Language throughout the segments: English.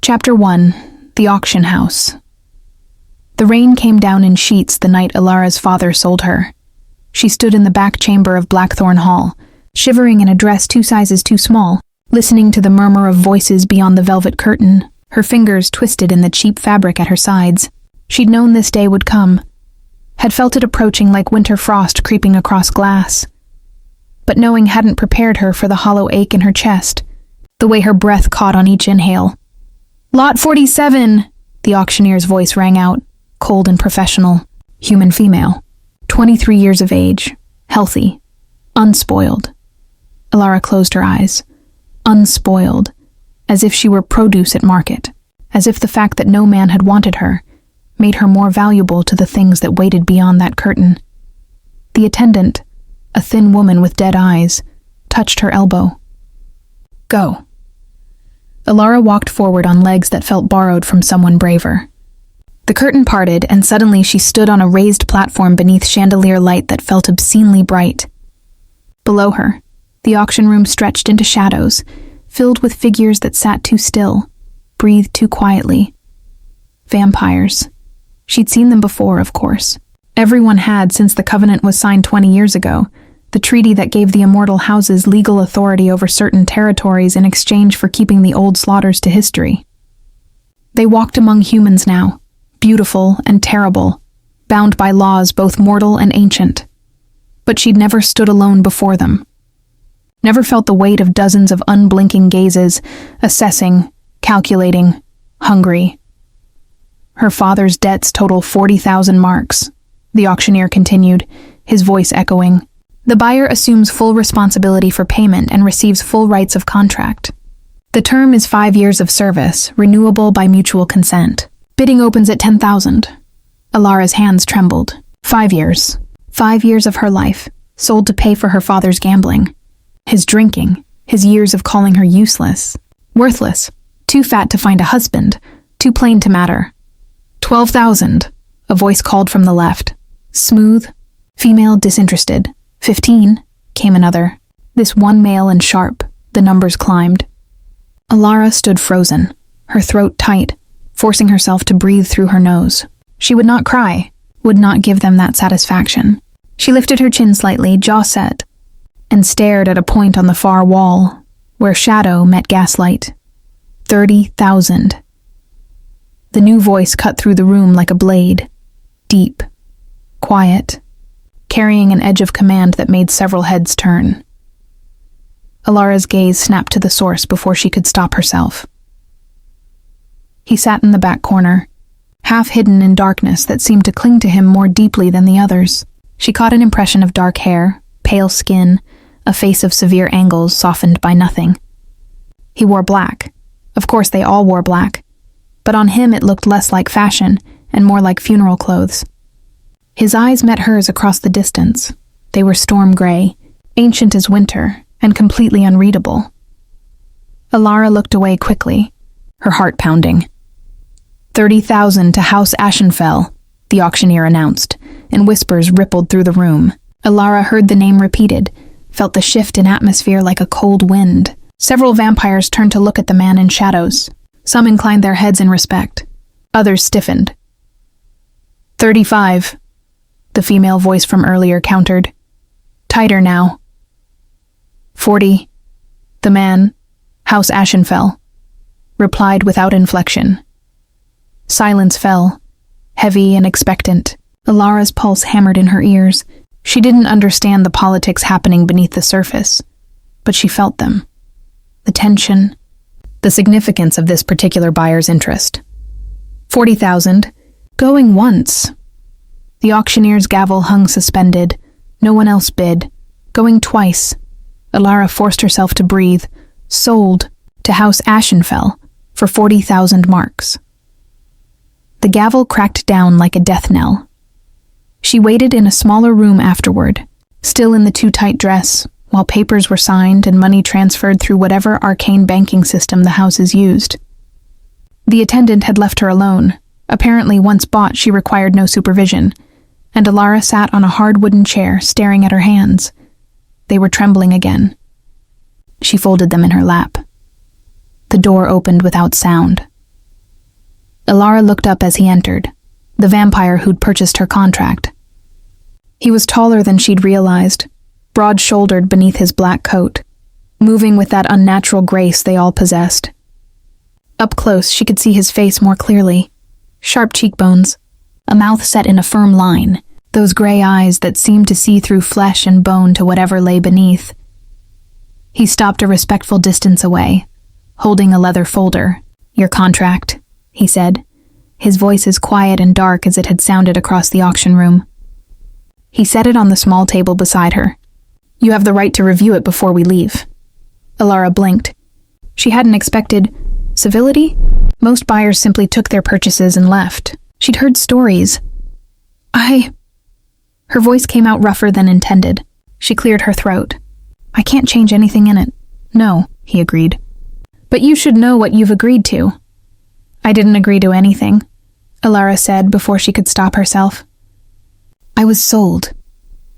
Chapter 1. The Auction House. The rain came down in sheets the night Ilara's father sold her. She stood in the back chamber of Blackthorn Hall, shivering in a dress 2 sizes too small, listening to the murmur of voices beyond the velvet curtain, her fingers twisted in the cheap fabric at her sides. She'd known this day would come, had felt it approaching like winter frost creeping across glass. But knowing hadn't prepared her for the hollow ache in her chest, the way her breath caught on each inhale. "Lot 47!" the auctioneer's voice rang out, cold and professional. Human female. 23 years of age. Healthy. Unspoiled. Ilara closed her eyes. Unspoiled. As if she were produce at market. As if the fact that no man had wanted her made her more valuable to the things that waited beyond that curtain. The attendant, a thin woman with dead eyes, touched her elbow. "Go." Ilara walked forward on legs that felt borrowed from someone braver. The curtain parted, and suddenly she stood on a raised platform beneath chandelier light that felt obscenely bright. Below her, the auction room stretched into shadows, filled with figures that sat too still, breathed too quietly. Vampires. She'd seen them before, of course. Everyone had since the covenant was signed 20 years ago, the treaty that gave the immortal houses legal authority over certain territories in exchange for keeping the old slaughters to history. They walked among humans now, beautiful and terrible, bound by laws both mortal and ancient. But she'd never stood alone before them. Never felt the weight of dozens of unblinking gazes, assessing, calculating, hungry. Her father's debts total 40,000 marks, the auctioneer continued, his voice echoing. The buyer assumes full responsibility for payment and receives full rights of contract. The term is 5 years of service, renewable by mutual consent. Bidding opens at 10,000. Ilara's hands trembled. 5 years. 5 years of her life, sold to pay for her father's gambling. His drinking, his years of calling her useless. Worthless. Too fat to find a husband. Too plain to matter. 12,000. A voice called from the left. Smooth. Female disinterested. 15, came another. This one male and sharp, the numbers climbed. Ilara stood frozen, her throat tight, forcing herself to breathe through her nose. She would not cry, would not give them that satisfaction. She lifted her chin slightly, jaw set, and stared at a point on the far wall, where shadow met gaslight. 30,000. The new voice cut through the room like a blade, deep, quiet, carrying an edge of command that made several heads turn. Ilara's gaze snapped to the source before she could stop herself. He sat in the back corner, half hidden in darkness that seemed to cling to him more deeply than the others. She caught an impression of dark hair, pale skin, a face of severe angles softened by nothing. He wore black. Of course they all wore black, but on him it looked less like fashion and more like funeral clothes. His eyes met hers across the distance. They were storm gray, ancient as winter, and completely unreadable. Ilara looked away quickly, her heart pounding. 30,000 to House Ashenfell, the auctioneer announced, and whispers rippled through the room. Ilara heard the name repeated, felt the shift in atmosphere like a cold wind. Several vampires turned to look at the man in shadows. Some inclined their heads in respect. Others stiffened. 35. The female voice from earlier countered. Tighter now. 40. The man, House Ashenfell, replied without inflection. Silence fell, heavy and expectant. Ilara's pulse hammered in her ears. She didn't understand the politics happening beneath the surface, but she felt them. The tension, the significance of this particular buyer's interest. 40,000. Going once. The auctioneer's gavel hung suspended. No one else bid. Going twice. Ilara forced herself to breathe. Sold to House Ashenfell for 40,000 marks. The gavel cracked down like a death knell. She waited in a smaller room afterward, still in the too-tight dress, while papers were signed and money transferred through whatever arcane banking system the houses used. The attendant had left her alone. Apparently, once bought, she required no supervision, and Ilara sat on a hard wooden chair, staring at her hands. They were trembling again. She folded them in her lap. The door opened without sound. Ilara looked up as he entered, the vampire who'd purchased her contract. He was taller than she'd realized, broad-shouldered beneath his black coat, moving with that unnatural grace they all possessed. Up close, she could see his face more clearly. Sharp cheekbones, a mouth set in a firm line, those gray eyes that seemed to see through flesh and bone to whatever lay beneath. He stopped a respectful distance away, holding a leather folder. "Your contract," he said, his voice as quiet and dark as it had sounded across the auction room. He set it on the small table beside her. "You have the right to review it before we leave." Ilara blinked. She hadn't expected civility. Most buyers simply took their purchases and left. She'd heard stories. Her voice came out rougher than intended. She cleared her throat. "I can't change anything in it." "No," he agreed. "But you should know what you've agreed to." "I didn't agree to anything," Ilara said before she could stop herself. "I was sold."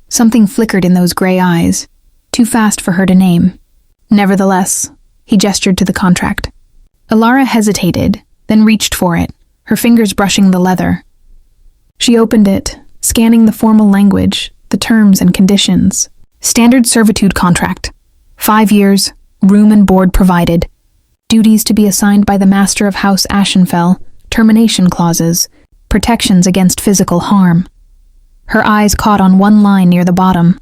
Something flickered in those gray eyes, too fast for her to name. "Nevertheless," he gestured to the contract. Ilara hesitated, then reached for it, her fingers brushing the leather. She opened it, scanning the formal language, the terms and conditions. Standard servitude contract. 5 years, room and board provided. Duties to be assigned by the master of House Ashenfell, termination clauses, protections against physical harm. Her eyes caught on one line near the bottom.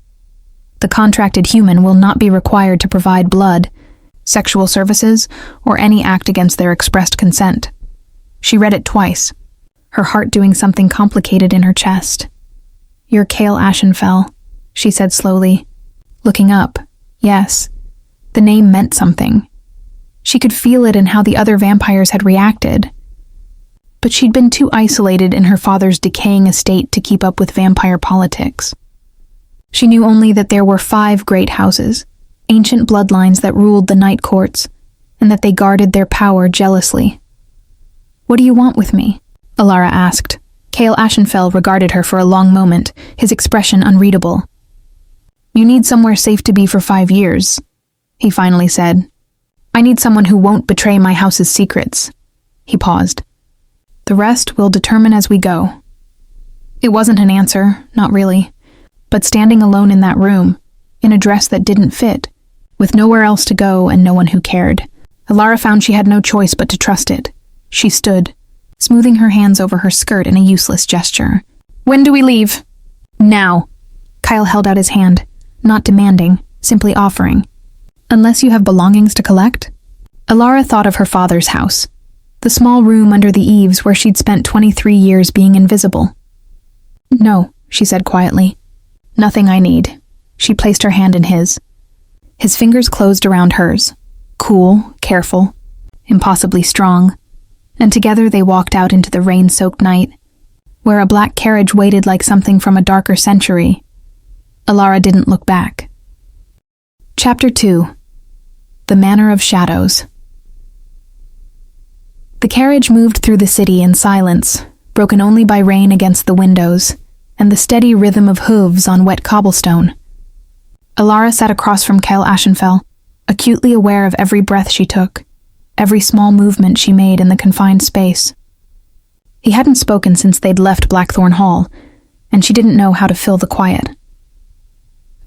The contracted human will not be required to provide blood, sexual services, or any act against their expressed consent. She read it twice, her heart doing something complicated in her chest. "You're Cale Ashenfell," she said slowly. Looking up, yes, the name meant something. She could feel it in how the other vampires had reacted. But she'd been too isolated in her father's decaying estate to keep up with vampire politics. She knew only that there were 5 great houses, ancient bloodlines that ruled the night courts, and that they guarded their power jealously. "What do you want with me?" Ilara asked. Cale Ashenfell regarded her for a long moment, his expression unreadable. "You need somewhere safe to be for 5 years," he finally said. "I need someone who won't betray my house's secrets." He paused. "The rest we'll determine as we go." It wasn't an answer, not really. But standing alone in that room, in a dress that didn't fit, with nowhere else to go and no one who cared, Ilara found she had no choice but to trust it. She stood, smoothing her hands over her skirt in a useless gesture. "When do we leave?" "Now." Kyle held out his hand, not demanding, simply offering. "Unless you have belongings to collect?" Ilara thought of her father's house, the small room under the eaves where she'd spent 23 years being invisible. "No," she said quietly. "Nothing I need." She placed her hand in his. His fingers closed around hers, cool, careful, impossibly strong, and together they walked out into the rain-soaked night, where a black carriage waited like something from a darker century. Ilara didn't look back. Chapter 2. The Manor of Shadows. The carriage moved through the city in silence, broken only by rain against the windows, and the steady rhythm of hooves on wet cobblestone. Ilara sat across from Cale Ashenfell, acutely aware of every breath she took, every small movement she made in the confined space. He hadn't spoken since they'd left Blackthorn Hall, and she didn't know how to fill the quiet.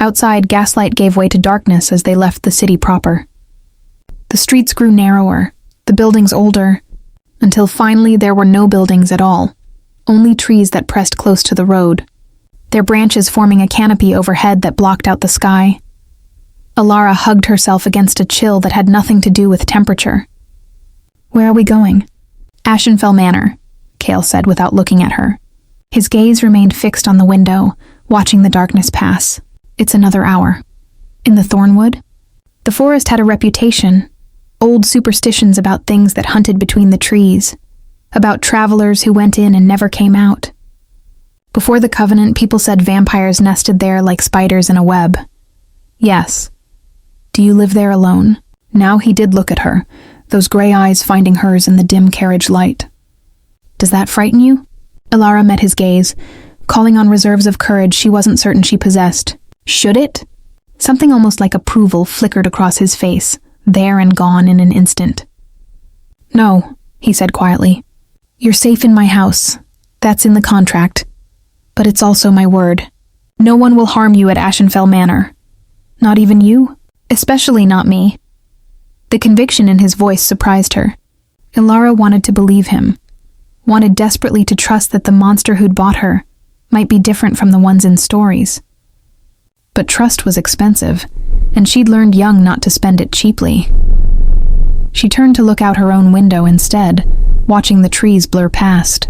Outside, gaslight gave way to darkness as they left the city proper. The streets grew narrower, the buildings older, until finally there were no buildings at all, only trees that pressed close to the road, their branches forming a canopy overhead that blocked out the sky. Ilara hugged herself against a chill that had nothing to do with temperature. "Where are we going?" "Ashenfell Manor," Cale said without looking at her. His gaze remained fixed on the window, watching the darkness pass. "It's another hour." "In the Thornwood?" The forest had a reputation, old superstitions about things that hunted between the trees, about travelers who went in and never came out. Before the Covenant, people said vampires nested there like spiders in a web. "Yes." "Do you live there alone?" Now he did look at her, those gray eyes finding hers in the dim carriage light. "Does that frighten you?" Ilara met his gaze, calling on reserves of courage she wasn't certain she possessed. Should it? Something almost like approval flickered across his face, there and gone in an instant. "No," he said quietly. You're safe in my house. That's in the contract. But it's also my word. No one will harm you at Ashenfell Manor. Not even you? Especially not me." The conviction in his voice surprised her. Ilara wanted to believe him, wanted desperately to trust that the monster who'd bought her might be different from the ones in stories. But trust was expensive, and she'd learned young not to spend it cheaply. She turned to look out her own window instead, watching the trees blur past.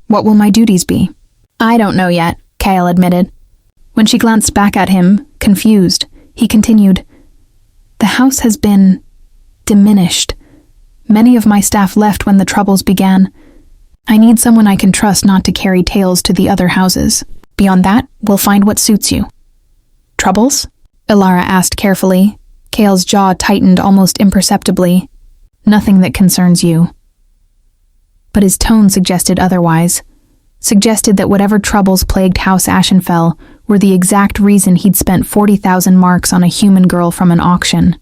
"What will my duties be?" "I don't know yet," Kyle admitted. When she glanced back at him, confused, he continued, "The house has been diminished. Many of my staff left when the troubles began. I need someone I can trust not to carry tales to the other houses. Beyond that, we'll find what suits you." "Troubles?" Ilara asked carefully. Kale's jaw tightened almost imperceptibly. "Nothing that concerns you." But his tone suggested otherwise. Suggested that whatever troubles plagued House Ashenfell were the exact reason he'd spent 40,000 marks on a human girl from an auction.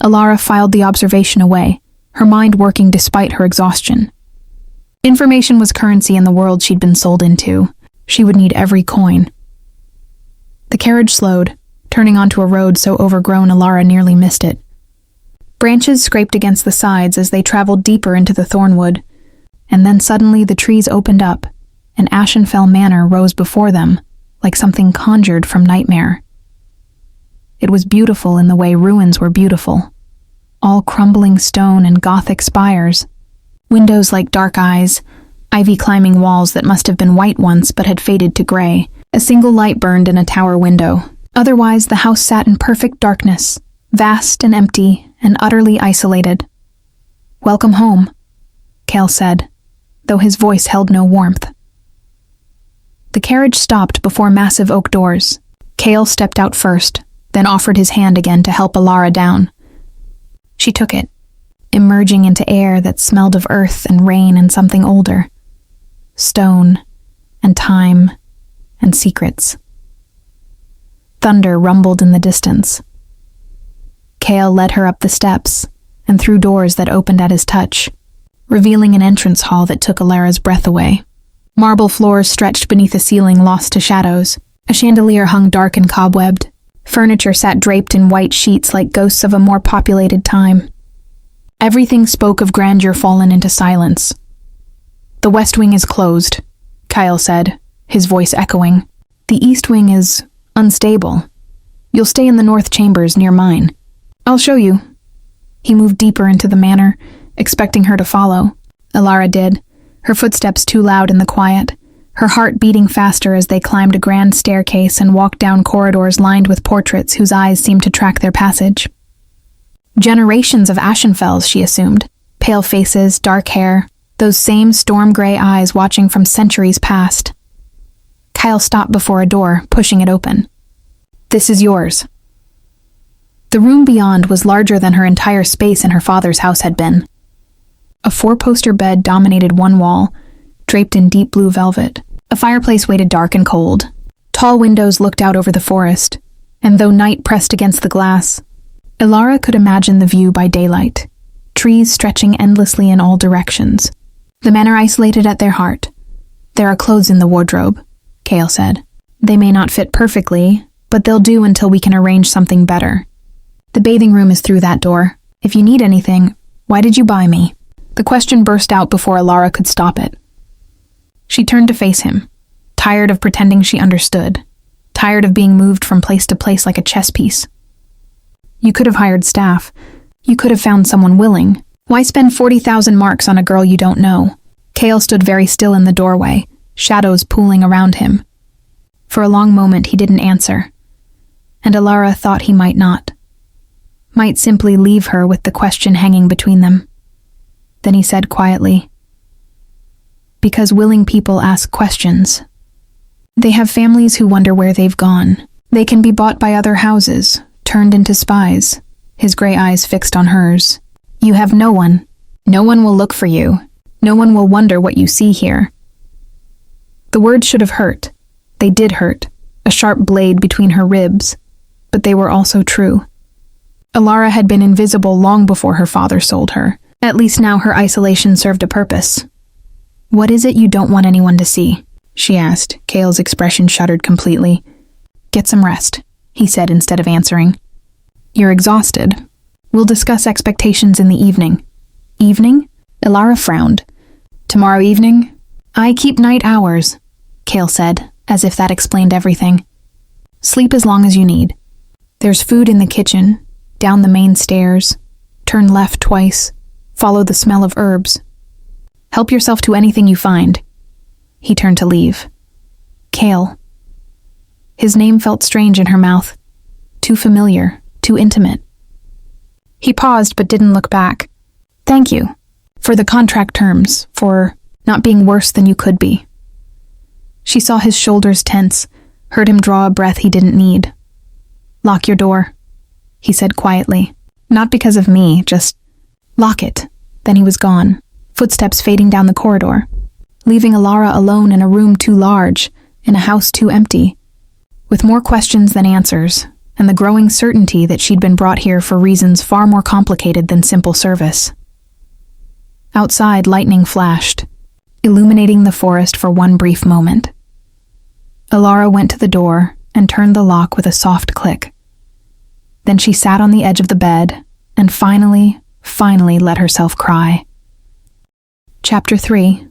Ilara filed the observation away, her mind working despite her exhaustion. Information was currency in the world she'd been sold into. She would need every coin. The carriage slowed, turning onto a road so overgrown Ilara nearly missed it. Branches scraped against the sides as they traveled deeper into the thornwood, and then suddenly the trees opened up, and Ashenfell Manor rose before them, like something conjured from nightmare. It was beautiful in the way ruins were beautiful. All crumbling stone and Gothic spires, windows like dark eyes, ivy-climbing walls that must have been white once but had faded to gray. A single light burned in a tower window. Otherwise, the house sat in perfect darkness, vast and empty and utterly isolated. "Welcome home," Kale said, though his voice held no warmth. The carriage stopped before massive oak doors. Kale stepped out first, then offered his hand again to help Ilara down. She took it, emerging into air that smelled of earth and rain and something older. Stone, and time, and secrets. Thunder rumbled in the distance. Kale led her up the steps, and through doors that opened at his touch, revealing an entrance hall that took Ilara's breath away. Marble floors stretched beneath a ceiling lost to shadows. A chandelier hung dark and cobwebbed. Furniture sat draped in white sheets like ghosts of a more populated time. Everything spoke of grandeur fallen into silence. "The west wing is closed," Kyle said, his voice echoing. "The east wing is unstable. You'll stay in the north chambers near mine. I'll show you." He moved deeper into the manor, expecting her to follow. Ilara did, her footsteps too loud in the quiet, her heart beating faster as they climbed a grand staircase and walked down corridors lined with portraits whose eyes seemed to track their passage. Generations of Ashenfells, she assumed. Pale faces, dark hair, those same storm-gray eyes watching from centuries past. Kyle stopped before a door, pushing it open. "This is yours." The room beyond was larger than her entire space in her father's house had been. A 4-poster bed dominated one wall, draped in deep blue velvet. A fireplace waited dark and cold. Tall windows looked out over the forest, and though night pressed against the glass, Ilara could imagine the view by daylight, trees stretching endlessly in all directions. The men are isolated at their heart. "There are clothes in the wardrobe," Kale said. "They may not fit perfectly, but they'll do until we can arrange something better. The bathing room is through that door. If you need anything, why did you buy me?" The question burst out before Ilara could stop it. She turned to face him, tired of pretending she understood, tired of being moved from place to place like a chess piece. "You could have hired staff. You could have found someone willing. Why spend 40,000 marks on a girl you don't know?" Kale stood very still in the doorway, shadows pooling around him. For a long moment he didn't answer, and Ilara thought he might not. Might simply leave her with the question hanging between them. Then he said quietly, "Because willing people ask questions. They have families who wonder where they've gone. They can be bought by other houses, turned into spies," his gray eyes fixed on hers. "You have no one. No one will look for you. No one will wonder what you see here." The words should have hurt. They did hurt, a sharp blade between her ribs, but they were also true. Ilara had been invisible long before her father sold her. At least now her isolation served a purpose. "What is it you don't want anyone to see?" she asked. Cale's expression shuddered completely. "Get some rest," he said instead of answering. "You're exhausted. We'll discuss expectations in the evening." "Evening?" Ilara frowned. "Tomorrow evening?" "I keep night hours," Cale said, as if that explained everything. "Sleep as long as you need. There's food in the kitchen, down the main stairs. Turn left twice. Follow the smell of herbs. Help yourself to anything you find." He turned to leave. "Cale." His name felt strange in her mouth. Too familiar, too intimate. He paused but didn't look back. "Thank you. For the contract terms, for not being worse than you could be." She saw his shoulders tense, heard him draw a breath he didn't need. "Lock your door," he said quietly. "Not because of me, just lock it." Then he was gone, footsteps fading down the corridor, leaving Ilara alone in a room too large, in a house too empty, with more questions than answers, and the growing certainty that she'd been brought here for reasons far more complicated than simple service. Outside, lightning flashed, illuminating the forest for one brief moment. Ilara went to the door and turned the lock with a soft click. Then she sat on the edge of the bed and finally let herself cry. Chapter 3.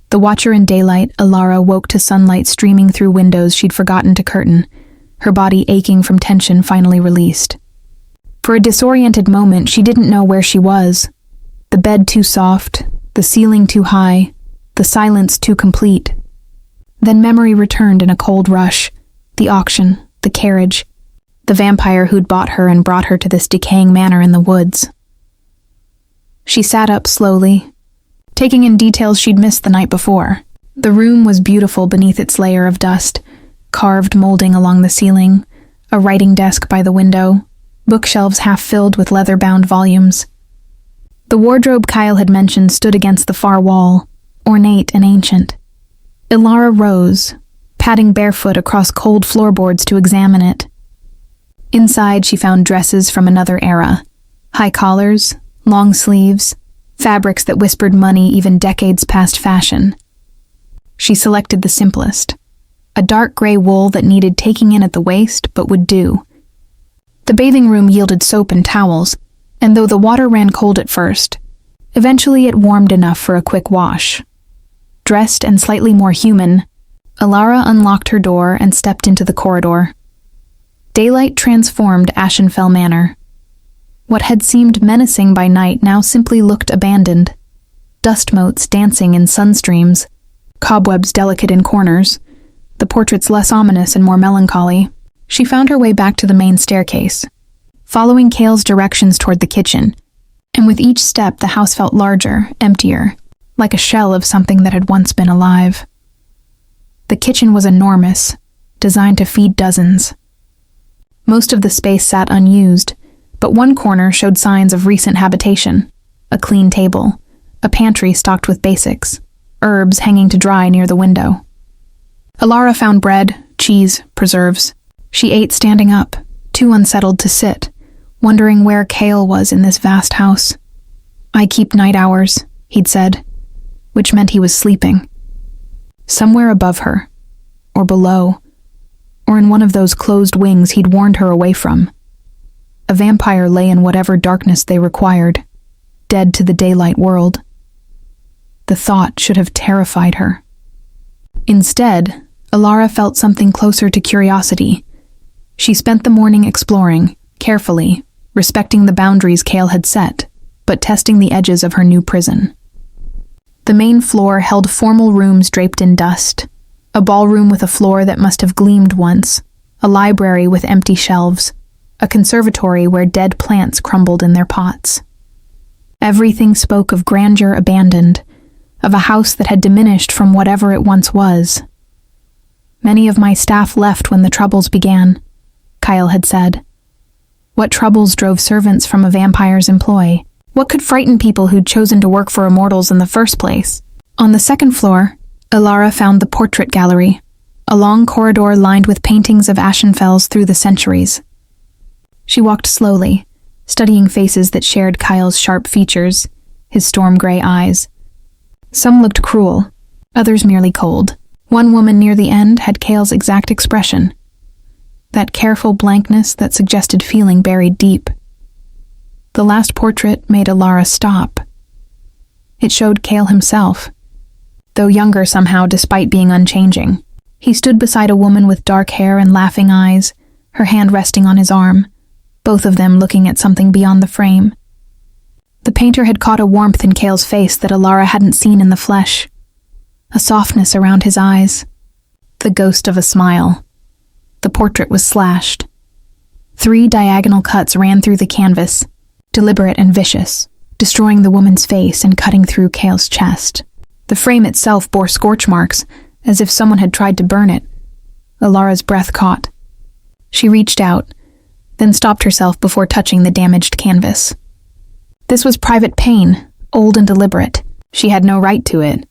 The watcher in daylight, Ilara woke to sunlight streaming through windows she'd forgotten to curtain, her body aching from tension finally released. For a disoriented moment, she didn't know where she was. The bed too soft, the ceiling too high, the silence too complete. Then memory returned in a cold rush. The auction, the carriage, the vampire who'd bought her and brought her to this decaying manor in the woods. She sat up slowly, taking in details she'd missed the night before. The room was beautiful beneath its layer of dust, carved molding along the ceiling, a writing desk by the window, bookshelves half filled with leather-bound volumes. The wardrobe Kyle had mentioned stood against the far wall, ornate and ancient. Ilara rose, padding barefoot across cold floorboards to examine it. Inside, she found dresses from another era, high collars, long sleeves, fabrics that whispered money even decades past fashion. She selected the simplest, a dark gray wool that needed taking in at the waist but would do. The bathing room yielded soap and towels, and though the water ran cold at first, eventually it warmed enough for a quick wash. Dressed and slightly more human, Ilara unlocked her door and stepped into the corridor. Daylight transformed Ashenfell Manor. What had seemed menacing by night now simply looked abandoned. Dust motes dancing in sunstreams, cobwebs delicate in corners, the portraits less ominous and more melancholy. She found her way back to the main staircase, following Cale's directions toward the kitchen, and with each step the house felt larger, emptier, like a shell of something that had once been alive. The kitchen was enormous, designed to feed dozens. Most of the space sat unused, but one corner showed signs of recent habitation: a clean table, a pantry stocked with basics, herbs hanging to dry near the window. Ilara found bread, cheese, preserves. She ate standing up, too unsettled to sit, wondering where Cale was in this vast house. "I keep night hours," he'd said, which meant he was sleeping. Somewhere above her, or below, or in one of those closed wings he'd warned her away from. A vampire lay in whatever darkness they required, dead to the daylight world. The thought should have terrified her. Instead, Ilara felt something closer to curiosity. She spent the morning exploring, carefully, respecting the boundaries Cale had set, but testing the edges of her new prison. The main floor held formal rooms draped in dust, a ballroom with a floor that must have gleamed once, a library with empty shelves, a conservatory where dead plants crumbled in their pots. Everything spoke of grandeur abandoned, of a house that had diminished from whatever it once was. "Many of my staff left when the troubles began," Kyle had said. What troubles drove servants from a vampire's employ? What could frighten people who'd chosen to work for immortals in the first place? On the second floor, Ilara found the portrait gallery, a long corridor lined with paintings of Ashenfells through the centuries. She walked slowly, studying faces that shared Kyle's sharp features, his storm gray eyes. Some looked cruel, others merely cold. One woman near the end had Cale's exact expression. That careful blankness that suggested feeling buried deep. The last portrait made Alara stop. It showed Cale himself, though younger somehow despite being unchanging. He stood beside a woman with dark hair and laughing eyes, her hand resting on his arm, both of them looking at something beyond the frame. The painter had caught a warmth in Cale's face that Alara hadn't seen in the flesh. A softness around his eyes. The ghost of a smile. The portrait was slashed. 3 diagonal cuts ran through the canvas, deliberate and vicious, destroying the woman's face and cutting through Cale's chest. The frame itself bore scorch marks, as if someone had tried to burn it. Alara's breath caught. She reached out, then stopped herself before touching the damaged canvas. This was private pain, old and deliberate. She had no right to it.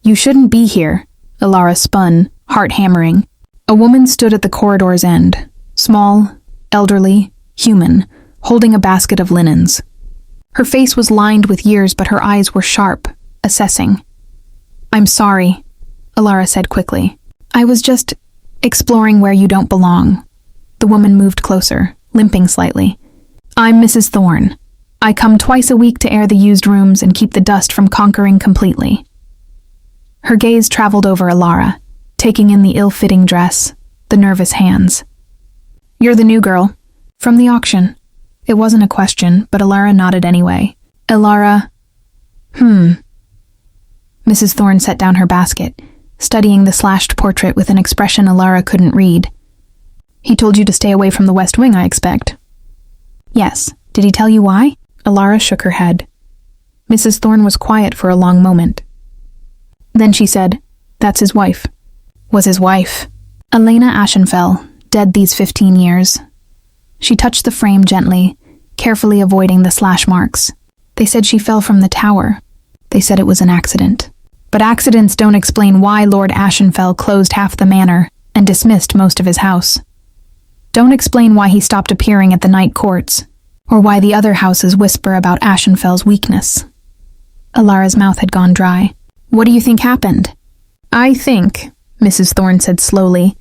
"You shouldn't be here," Alara spun, heart hammering. A woman stood at the corridor's end, small, elderly, human, holding a basket of linens. Her face was lined with years, but her eyes were sharp, assessing. "I'm sorry," Alara said quickly. "I was just exploring where you don't belong." The woman moved closer, limping slightly. "I'm Mrs. Thorne. I come twice a week to air the used rooms and keep the dust from conquering completely." Her gaze traveled over Alara, taking in the ill-fitting dress, the nervous hands. "You're the new girl. From the auction." It wasn't a question, but Alara nodded anyway. Alara... Mrs. Thorne set down her basket, studying the slashed portrait with an expression Alara couldn't read. "He told you to stay away from the West Wing, I expect." "Yes. Did he tell you why?" Alara shook her head. Mrs. Thorne was quiet for a long moment. Then she said, "That's his wife." "Was his wife?" "Elena Ashenfell, dead these 15 years. She touched the frame gently, carefully avoiding the slash marks. "They said she fell from the tower. They said it was an accident. But accidents don't explain why Lord Ashenfell closed half the manor and dismissed most of his house. Don't explain why he stopped appearing at the night courts, or why the other houses whisper about Ashenfell's weakness." Alara's mouth had gone dry. "What do you think happened?" "I think," Mrs. Thorne said slowly,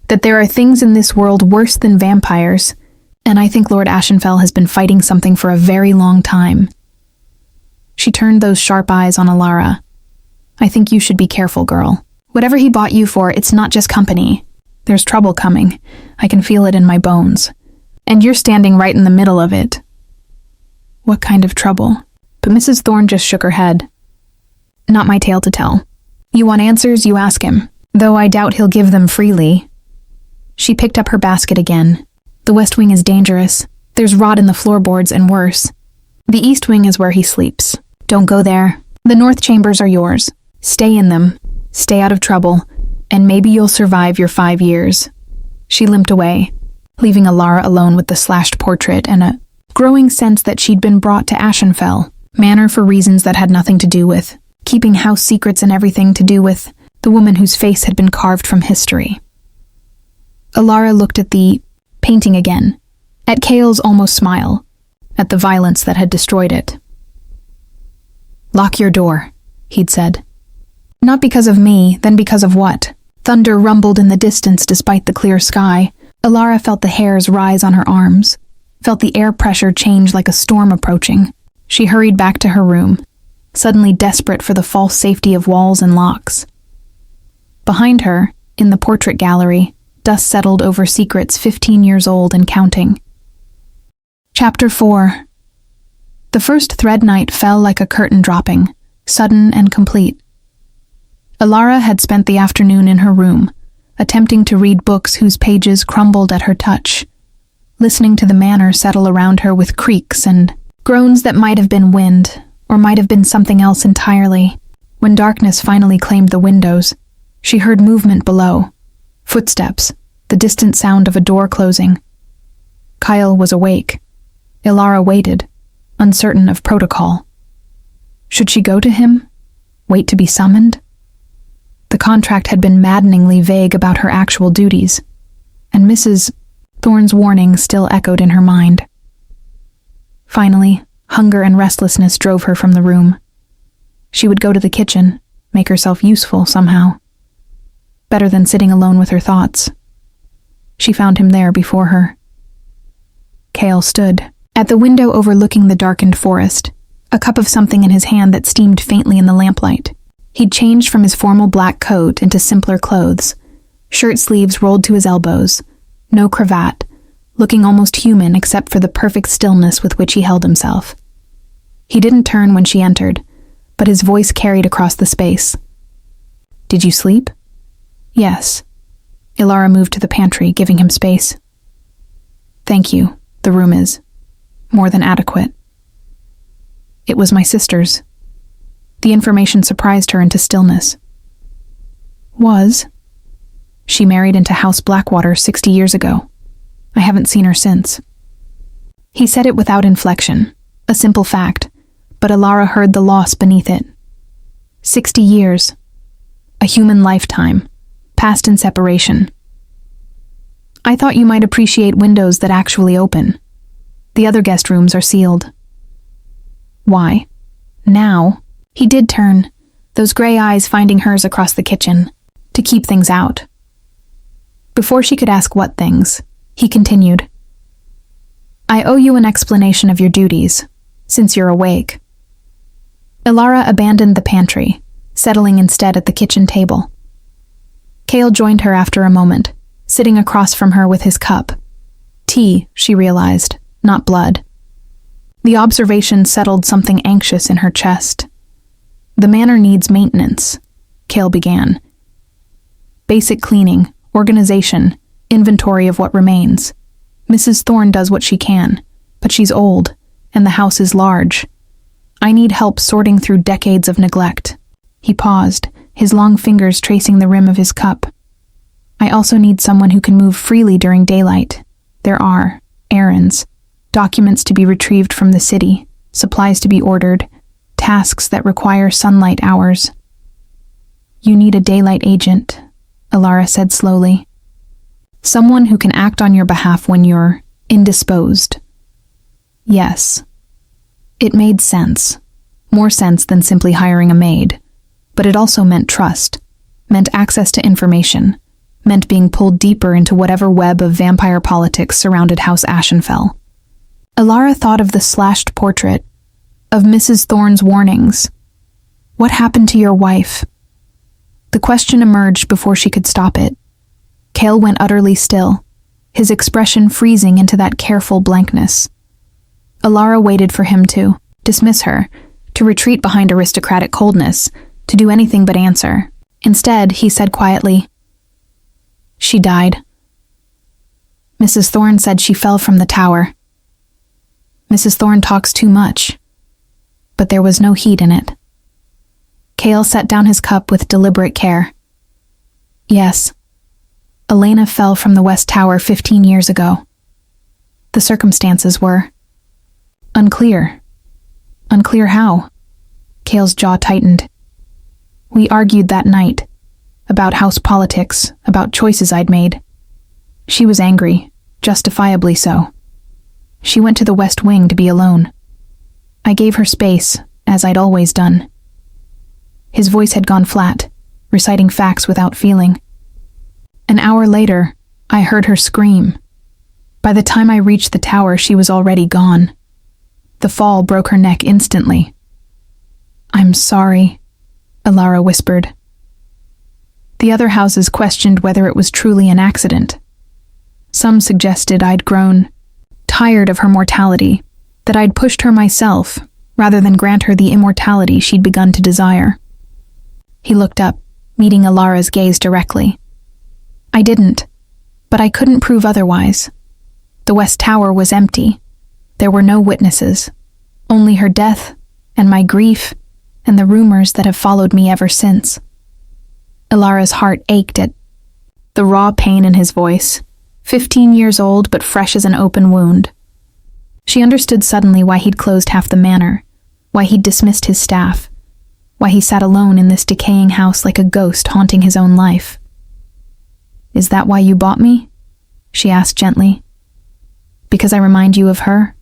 "that there are things in this world worse than vampires, and I think Lord Ashenfell has been fighting something for a very long time." She turned those sharp eyes on Alara. "I think you should be careful, girl. Whatever he bought you for, it's not just company. There's trouble coming. I can feel it in my bones. And you're standing right in the middle of it." "What kind of trouble?" But Mrs. Thorne just shook her head. "Not my tale to tell. You want answers, you ask him, though I doubt he'll give them freely." She picked up her basket again. "The West Wing is dangerous. There's rot in the floorboards and worse. The East Wing is where he sleeps. Don't go there. The North Chambers are yours. Stay in them. Stay out of trouble. And maybe you'll survive your 5 years." She limped away, leaving Alara alone with the slashed portrait and a growing sense that she'd been brought to Ashenfell Manor for reasons that had nothing to do with keeping house secrets and everything to do with the woman whose face had been carved from history. Alara looked at the painting again, at Cale's almost smile, at the violence that had destroyed it. "Lock your door," he'd said. "Not because of me, then because of what?" Thunder rumbled in the distance despite the clear sky. Alara felt the hairs rise on her arms, felt the air pressure change like a storm approaching. She hurried back to her room, suddenly desperate for the false safety of walls and locks. Behind her, in the portrait gallery, dust settled over secrets 15 years old and counting. Chapter 4. The first thread night fell like a curtain dropping, sudden and complete. Alara had spent the afternoon in her room, attempting to read books whose pages crumbled at her touch, listening to the manor settle around her with creaks and groans that might have been wind, or might have been something else entirely. When darkness finally claimed the windows, she heard movement below. Footsteps, the distant sound of a door closing. Kyle was awake. Alara waited, uncertain of protocol. Should she go to him? Wait to be summoned? The contract had been maddeningly vague about her actual duties, and Mrs. Thorne's warning still echoed in her mind. Finally, Hunger and restlessness drove her from the room. She would go to the kitchen, make herself useful somehow. Better than sitting alone with her thoughts. She found him there before her. Cale stood at the window overlooking the darkened forest, a cup of something in his hand that steamed faintly in the lamplight. He'd changed from his formal black coat into simpler clothes, shirt sleeves rolled to his elbows, no cravat, looking almost human except for the perfect stillness with which he held himself. He didn't turn when she entered, but his voice carried across the space. "Did you sleep?" "Yes." Ilara moved to the pantry, giving him space. "Thank you. The room is more than adequate." "It was my sister's." The information surprised her into stillness. "Was?" "She married into House Blackwater 60 years ago. I haven't seen her since." He said it without inflection, a simple fact, but Ilara heard the loss beneath it. 60 years. A human lifetime, passed in separation. "I thought you might appreciate windows that actually open. The other guest rooms are sealed." "Why?" Now, he did turn, those gray eyes finding hers across the kitchen, to keep things out. Before she could ask what things, he continued. "I owe you an explanation of your duties, since you're awake." Ilara abandoned the pantry, settling instead at the kitchen table. Cale joined her after a moment, sitting across from her with his cup. Tea, she realized, not blood. The observation settled something anxious in her chest. "The manor needs maintenance," Cale began. "Basic cleaning, organization, inventory of what remains. Mrs. Thorne does what she can, but she's old, and the house is large. I need help sorting through decades of neglect." He paused, his long fingers tracing the rim of his cup. "I also need someone who can move freely during daylight. There are errands, documents to be retrieved from the city, supplies to be ordered, tasks that require sunlight hours." "You need a daylight agent," Ilara said slowly. "Someone who can act on your behalf when you're indisposed." Yes. It made sense. More sense than simply hiring a maid. But it also meant trust, meant access to information, meant being pulled deeper into whatever web of vampire politics surrounded House Ashenfell. Ilara thought of the slashed portrait, of Mrs. Thorne's warnings. What happened to your wife? The question emerged before she could stop it. Cale went utterly still, his expression freezing into that careful blankness. Ilara waited for him to dismiss her, to retreat behind aristocratic coldness, to do anything but answer. Instead, he said quietly, "She died. Mrs. Thorne said she fell from the tower. Mrs. Thorne talks too much, but there was no heat in it." Cale set down his cup with deliberate care. "Yes, Elena fell from the West Tower 15 years ago. The circumstances were unclear." "Unclear how?" Cale's jaw tightened. "We argued that night, about house politics, about choices I'd made. She was angry, justifiably so. She went to the West Wing to be alone. I gave her space, as I'd always done." His voice had gone flat, reciting facts without feeling. "An hour later, I heard her scream. By the time I reached the tower, she was already gone. The fall broke her neck instantly." "I'm sorry," Ilara whispered. The other houses questioned whether it was truly an accident. Some suggested I'd grown tired of her mortality, that I'd pushed her myself, rather than grant her the immortality she'd begun to desire. He looked up, meeting Ilara's gaze directly. "I didn't, but I couldn't prove otherwise. The West Tower was empty. There were no witnesses, only her death, and my grief, and the rumors that have followed me ever since." Ilara's heart ached at the raw pain in his voice, 15 years old but fresh as an open wound. She understood suddenly why he'd closed half the manor, why he'd dismissed his staff, why he sat alone in this decaying house like a ghost haunting his own life. "Is that why you bought me?" she asked gently. "Because I remind you of her?"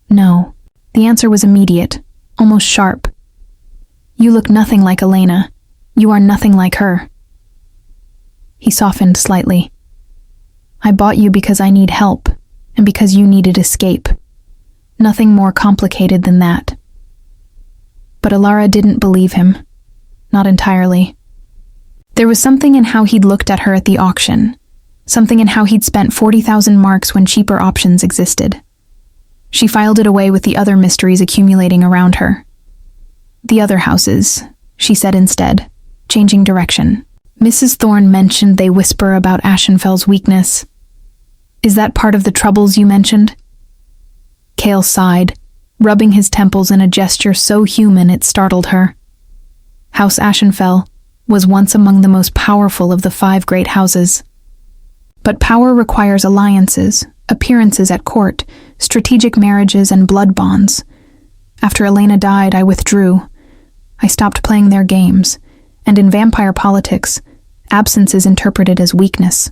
"No," The answer was immediate, almost sharp. You look nothing like Elena. You are nothing like her. He softened slightly. I bought you because I need help, and because you needed escape. Nothing more complicated than that. But Alara didn't believe him. Not entirely. There was something in how he'd looked at her at the auction, something in how he'd spent 40,000 marks when cheaper options existed. She filed it away with the other mysteries accumulating around her. The other houses, she said instead, changing direction. Mrs. Thorne mentioned they whisper about Ashenfell's weakness. Is that part of the troubles you mentioned? Cale sighed, rubbing his temples in a gesture so human it startled her. House Ashenfell was once among the most powerful of the 5 great houses. But power requires alliances, appearances at court, strategic marriages, and blood bonds. After Elena died, I withdrew. I stopped playing their games, and in vampire politics, absence is interpreted as weakness.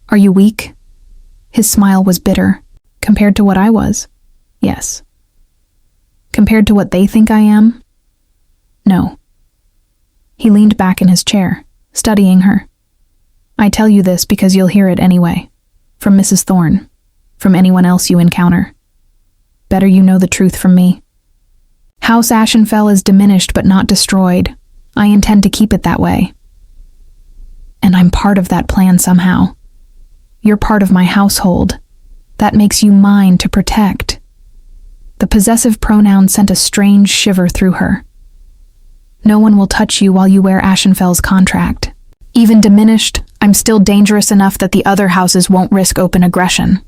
Are you weak? His smile was bitter. Compared to what I was? Yes. Compared to what they think I am? No. He leaned back in his chair, studying her. I tell you this because you'll hear it anyway. From Mrs. Thorne. From anyone else you encounter. Better you know the truth from me. House Ashenfell is diminished but not destroyed. I intend to keep it that way. And I'm part of that plan somehow. You're part of my household. That makes you mine to protect. The possessive pronoun sent a strange shiver through her. No one will touch you while you wear Ashenfell's contract. Even diminished, I'm still dangerous enough that the other houses won't risk open aggression.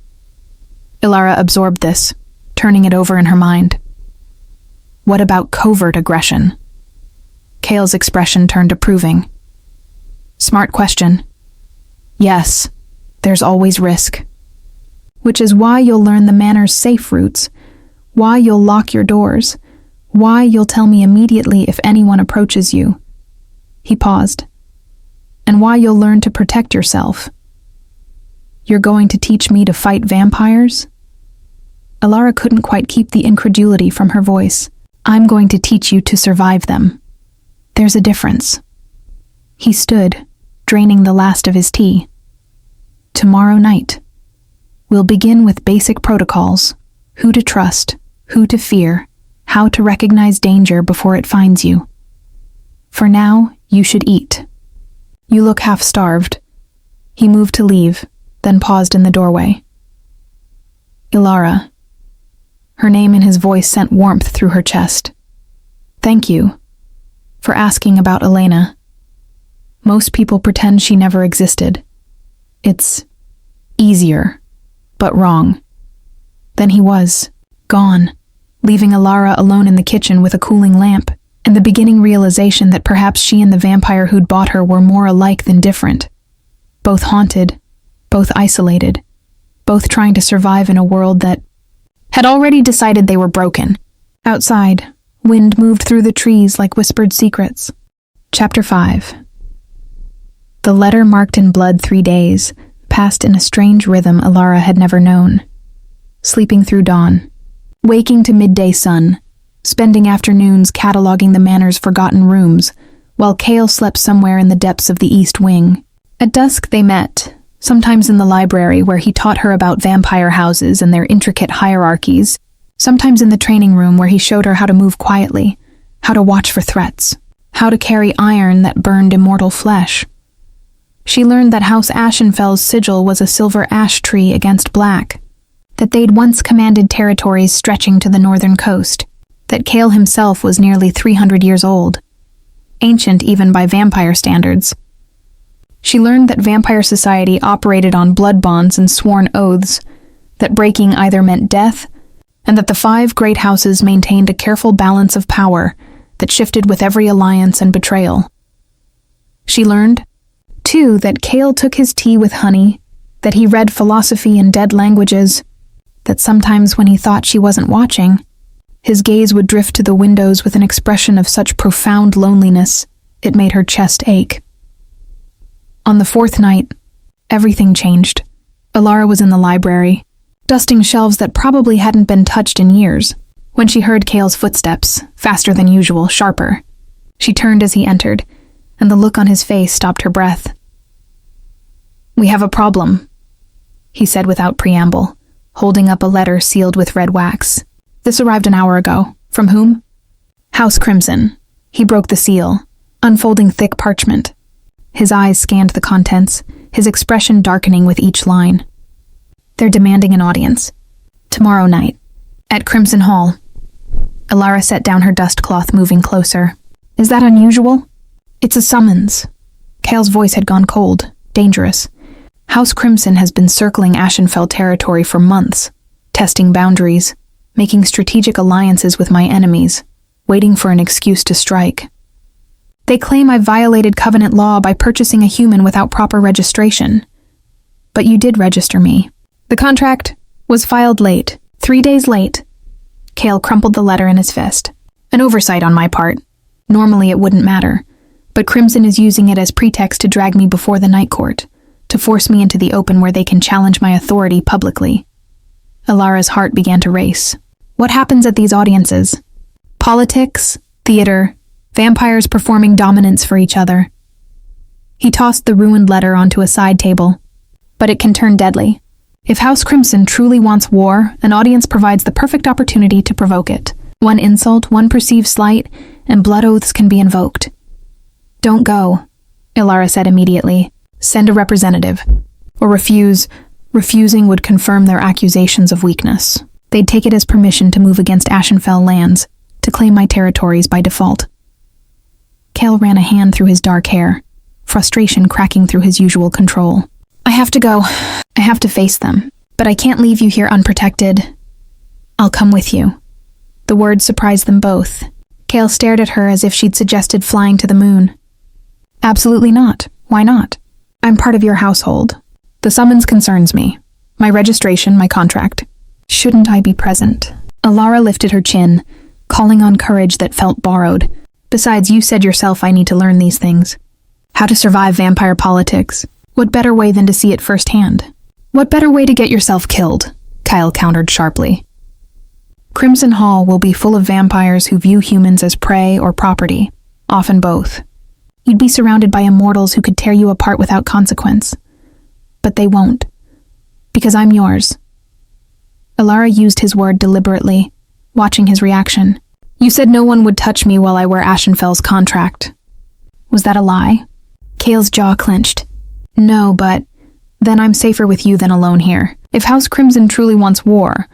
Ilara absorbed this, turning it over in her mind. What about covert aggression? Cale's expression turned approving. Smart question. Yes, there's always risk. Which is why you'll learn the manor's safe routes, why you'll lock your doors, why you'll tell me immediately if anyone approaches you. He paused. And why you'll learn to protect yourself. You're going to teach me to fight vampires? Alara couldn't quite keep the incredulity from her voice. I'm going to teach you to survive them. There's a difference. He stood, draining the last of his tea. Tomorrow night. We'll begin with basic protocols. Who to trust, who to fear, how to recognize danger before it finds you. For now, you should eat. You look half-starved. He moved to leave, then paused in the doorway. Ilara. Her name and his voice sent warmth through her chest. Thank you for asking about Elena. Most people pretend she never existed. It's easier, but wrong. Then he was gone, leaving Ilara alone in the kitchen with a cooling lamp, and the beginning realization that perhaps she and the vampire who'd bought her were more alike than different. Both haunted, both isolated, both trying to survive in a world that had already decided they were broken. Outside, wind moved through the trees like whispered secrets. Chapter 5. The letter marked in blood 3 days, passed in a strange rhythm Ilara had never known. Sleeping through dawn, waking to midday sun, spending afternoons cataloging the manor's forgotten rooms, while Cale slept somewhere in the depths of the East Wing. At dusk they met, sometimes in the library where he taught her about vampire houses and their intricate hierarchies, sometimes in the training room where he showed her how to move quietly, how to watch for threats, how to carry iron that burned immortal flesh. She learned that House Ashenfell's sigil was a silver ash tree against black, that they'd once commanded territories stretching to the northern coast, that Cale himself was nearly 300 years old, ancient even by vampire standards. She learned that vampire society operated on blood bonds and sworn oaths, that breaking either meant death, and that the 5 great houses maintained a careful balance of power that shifted with every alliance and betrayal. She learned, too, that Cale took his tea with honey, that he read philosophy in dead languages, that sometimes when he thought she wasn't watching, his gaze would drift to the windows with an expression of such profound loneliness it made her chest ache. On the 4th night, everything changed. Ilara was in the library, dusting shelves that probably hadn't been touched in years. When she heard Cale's footsteps, faster than usual, sharper, she turned as he entered, and the look on his face stopped her breath. "We have a problem," he said without preamble, holding up a letter sealed with red wax. "This arrived an hour ago. From whom?" "House Crimson." He broke the seal, unfolding thick parchment. His eyes scanned the contents, his expression darkening with each line. "They're demanding an audience. Tomorrow night. At Crimson Hall." Alara set down her dust cloth, moving closer. "Is that unusual?" "It's a summons." Cale's voice had gone cold, dangerous. House Crimson has been circling Ashenfell territory for months, testing boundaries, making strategic alliances with my enemies, waiting for an excuse to strike. They claim I violated covenant law by purchasing a human without proper registration. But you did register me. The contract was filed late, 3 days late. Cale crumpled the letter in his fist. An oversight on my part. Normally it wouldn't matter, but Crimson is using it as pretext to drag me before the Night Court, to force me into the open where they can challenge my authority publicly. Alara's heart began to race. What happens at these audiences? Politics, theater, vampires performing dominance for each other. He tossed the ruined letter onto a side table. But it can turn deadly. If House Crimson truly wants war, an audience provides the perfect opportunity to provoke it. One insult, one perceived slight, and blood oaths can be invoked. "Don't go," Alara said immediately. "Send a representative. Or refuse. Refusing would confirm their accusations of weakness. They'd take it as permission to move against Ashenfell lands, to claim my territories by default." Cale ran a hand through his dark hair, frustration cracking through his usual control. "I have to go. I have to face them. But I can't leave you here unprotected. I'll come with you." The words surprised them both. Cale stared at her as if she'd suggested flying to the moon. "Absolutely not. Why not? I'm part of your household. The summons concerns me. My registration, my contract. Shouldn't I be present?" Alara lifted her chin, calling on courage that felt borrowed. "Besides, you said yourself I need to learn these things. How to survive vampire politics. What better way than to see it firsthand? What better way to get yourself killed?" Kyle countered sharply. "Crimson Hall will be full of vampires who view humans as prey or property, often both. You'd be surrounded by immortals who could tear you apart without consequence. But they won't. Because I'm yours." Alara used his word deliberately, watching his reaction. "You said no one would touch me while I wear Ashenfell's contract. Was that a lie?" Cale's jaw clenched. "No, but then I'm safer with you than alone here. If House Crimson truly wants war,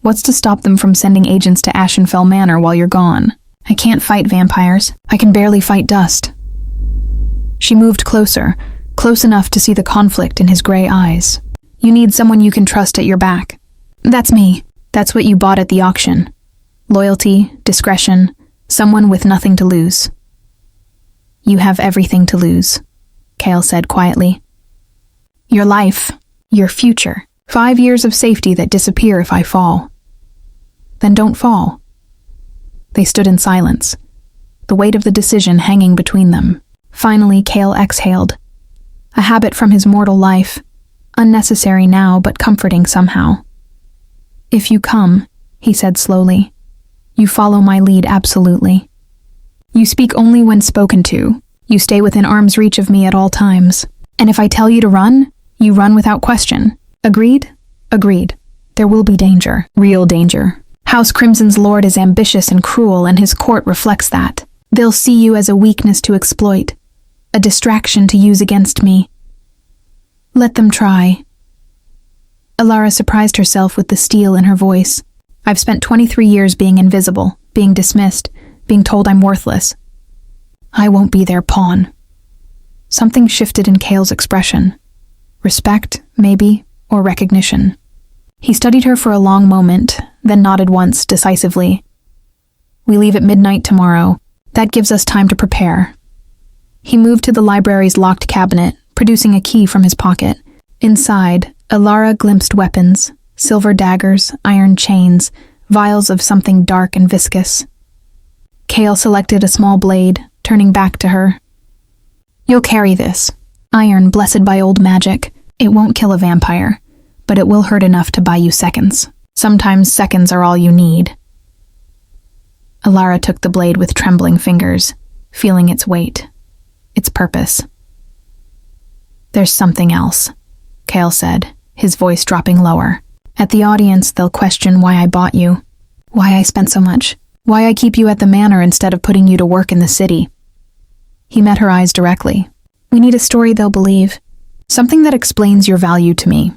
what's to stop them from sending agents to Ashenfell Manor while you're gone? I can't fight vampires. I can barely fight dust." She moved closer, close enough to see the conflict in his gray eyes. "You need someone you can trust at your back. That's me. That's what you bought at the auction. Loyalty, discretion, someone with nothing to lose." "You have everything to lose," Cale said quietly. "Your life, your future, 5 years of safety that disappear if I fall." "Then don't fall." They stood in silence, the weight of the decision hanging between them. Finally, Cale exhaled. A habit from his mortal life, unnecessary now but comforting somehow. "If you come," he said slowly, "you follow my lead absolutely. You speak only when spoken to. You stay within arm's reach of me at all times. And if I tell you to run, you run without question. Agreed?" "Agreed. There will be danger. Real danger. House Crimson's lord is ambitious and cruel, and his court reflects that. They'll see you as a weakness to exploit, a distraction to use against me. Let them try." Alara surprised herself with the steel in her voice. "I've spent 23 years being invisible, being dismissed, being told I'm worthless. I won't be their pawn." Something shifted in Cale's expression. Respect, maybe, or recognition. He studied her for a long moment, then nodded once, decisively. "We leave at midnight tomorrow. That gives us time to prepare." He moved to the library's locked cabinet, producing a key from his pocket. Inside, Alara glimpsed weapons, silver daggers, iron chains, vials of something dark and viscous. Cale selected a small blade, turning back to her. "You'll carry this. Iron blessed by old magic. It won't kill a vampire, but it will hurt enough to buy you seconds. Sometimes seconds are all you need. Alara took the blade with trembling fingers, feeling its weight, its purpose. There's something else, Cale said, his voice dropping lower. At the audience, they'll question why I bought you, why I spent so much, why I keep you at the manor instead of putting you to work in the city. He met her eyes directly. We need a story they'll believe, something that explains your value to me.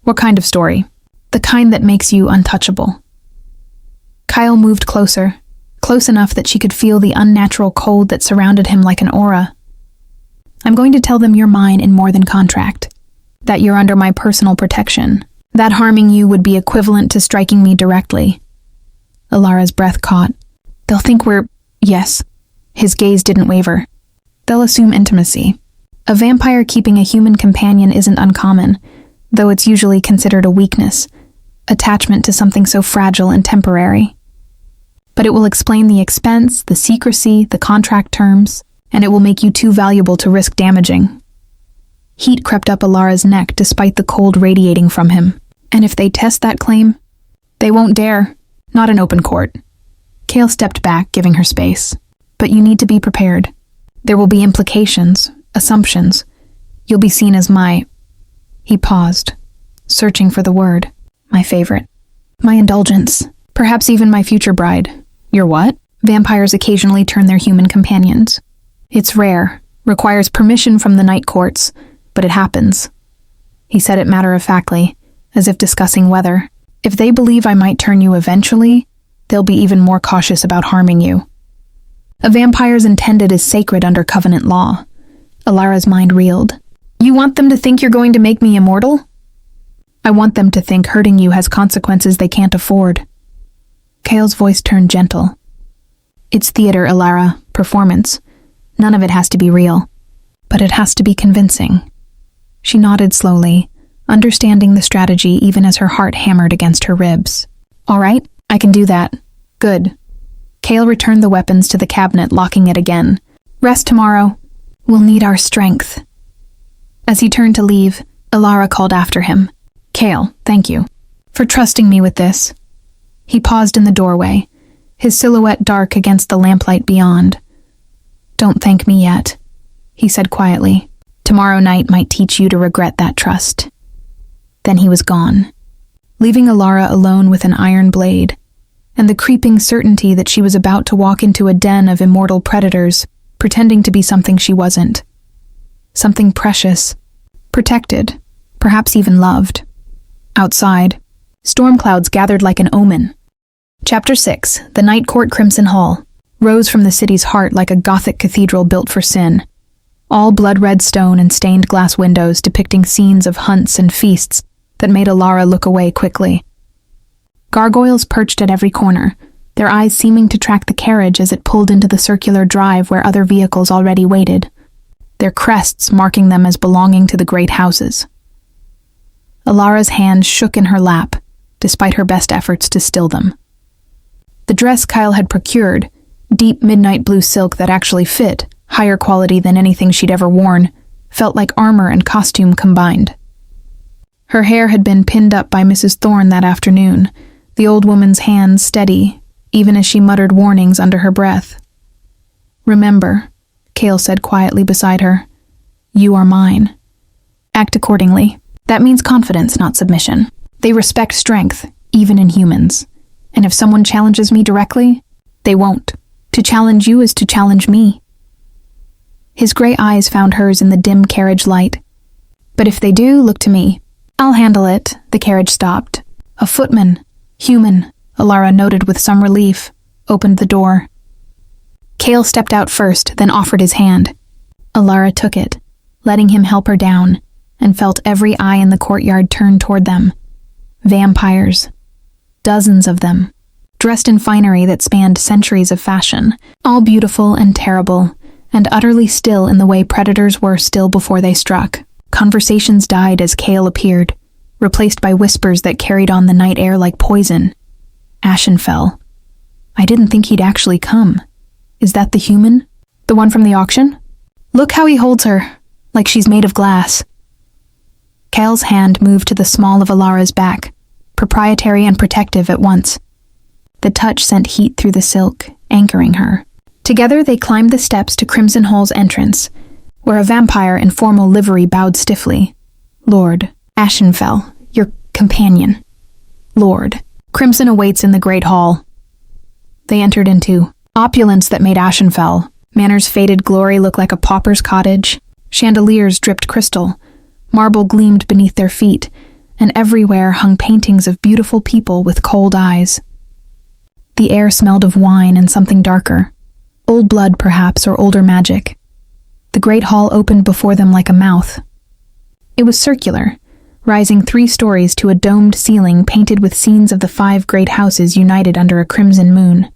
What kind of story? The kind that makes you untouchable. Kyle moved closer, close enough that she could feel the unnatural cold that surrounded him like an aura. I'm going to tell them you're mine in more than contract, that you're under my personal protection, that harming you would be equivalent to striking me directly. Alara's breath caught. They'll think we're... Yes. His gaze didn't waver. They'll assume intimacy. A vampire keeping a human companion isn't uncommon, though it's usually considered a weakness, attachment to something so fragile and temporary. But it will explain the expense, the secrecy, the contract terms, and it will make you too valuable to risk damaging. Heat crept up Alara's neck despite the cold radiating from him. And if they test that claim, they won't dare. Not in open court. Cale stepped back, giving her space. But you need to be prepared. There will be implications, assumptions. You'll be seen as my... He paused, searching for the word. My favorite. My indulgence. Perhaps even my future bride. Your what? Vampires occasionally turn their human companions. It's rare, requires permission from the night courts, but it happens. He said it matter-of-factly, as if discussing whether, if they believe I might turn you eventually, they'll be even more cautious about harming you. A vampire's intended is sacred under covenant law. Alara's mind reeled. You want them to think you're going to make me immortal? I want them to think hurting you has consequences they can't afford. Cale's voice turned gentle. It's theater, Alara, performance. None of it has to be real. But it has to be convincing. She nodded slowly, understanding the strategy even as her heart hammered against her ribs. All right, I can do that. Good. Cale returned the weapons to the cabinet, locking it again. Rest tomorrow. We'll need our strength. As he turned to leave, Alara called after him. Cale, thank you for trusting me with this. He paused in the doorway, his silhouette dark against the lamplight beyond. Don't thank me yet, he said quietly. Tomorrow night might teach you to regret that trust. Then he was gone, leaving Alara alone with an iron blade, and the creeping certainty that she was about to walk into a den of immortal predators, pretending to be something she wasn't. Something precious, protected, perhaps even loved. Outside, storm clouds gathered like an omen. Chapter 6, The Night Court Crimson Hall, rose from the city's heart like a Gothic cathedral built for sin. All blood-red stone and stained glass windows depicting scenes of hunts and feasts that made Alara look away quickly. Gargoyles perched at every corner, their eyes seeming to track the carriage as it pulled into the circular drive where other vehicles already waited, their crests marking them as belonging to the great houses. Alara's hands shook in her lap, despite her best efforts to still them. The dress Kyle had procured, deep midnight blue silk that actually fit, higher quality than anything she'd ever worn, felt like armor and costume combined. Her hair had been pinned up by Mrs. Thorne that afternoon, the old woman's hands steady, even as she muttered warnings under her breath. Remember, Cale said quietly beside her, you are mine. Act accordingly. That means confidence, not submission. They respect strength, even in humans. And if someone challenges me directly, they won't. To challenge you is to challenge me. His gray eyes found hers in the dim carriage light. But if they do, look to me. I'll handle it. The carriage stopped. A footman, human, Alara noted with some relief, opened the door. Cale stepped out first, then offered his hand. Alara took it, letting him help her down, and felt every eye in the courtyard turn toward them. Vampires. Dozens of them, dressed in finery that spanned centuries of fashion, all beautiful and terrible, and utterly still in the way predators were still before they struck. Conversations died as Cale appeared, replaced by whispers that carried on the night air like poison. Ashen fell. I didn't think he'd actually come. Is that the human? The one from the auction? Look how he holds her, like she's made of glass. Kale's hand moved to the small of Alara's back, proprietary and protective at once. The touch sent heat through the silk, anchoring her. Together they climbed the steps to Crimson Hall's entrance, where a vampire in formal livery bowed stiffly. "Lord Ashenfell, your companion. Lord. Crimson awaits in the great hall." They entered into opulence that made Ashenfell. Manor's faded glory looked like a pauper's cottage. Chandeliers dripped crystal. Marble gleamed beneath their feet, and everywhere hung paintings of beautiful people with cold eyes. The air smelled of wine and something darker. Old blood, perhaps, or older magic. The great hall opened before them like a mouth. It was circular, rising 3 stories to a domed ceiling painted with scenes of the 5 great houses united under a crimson moon.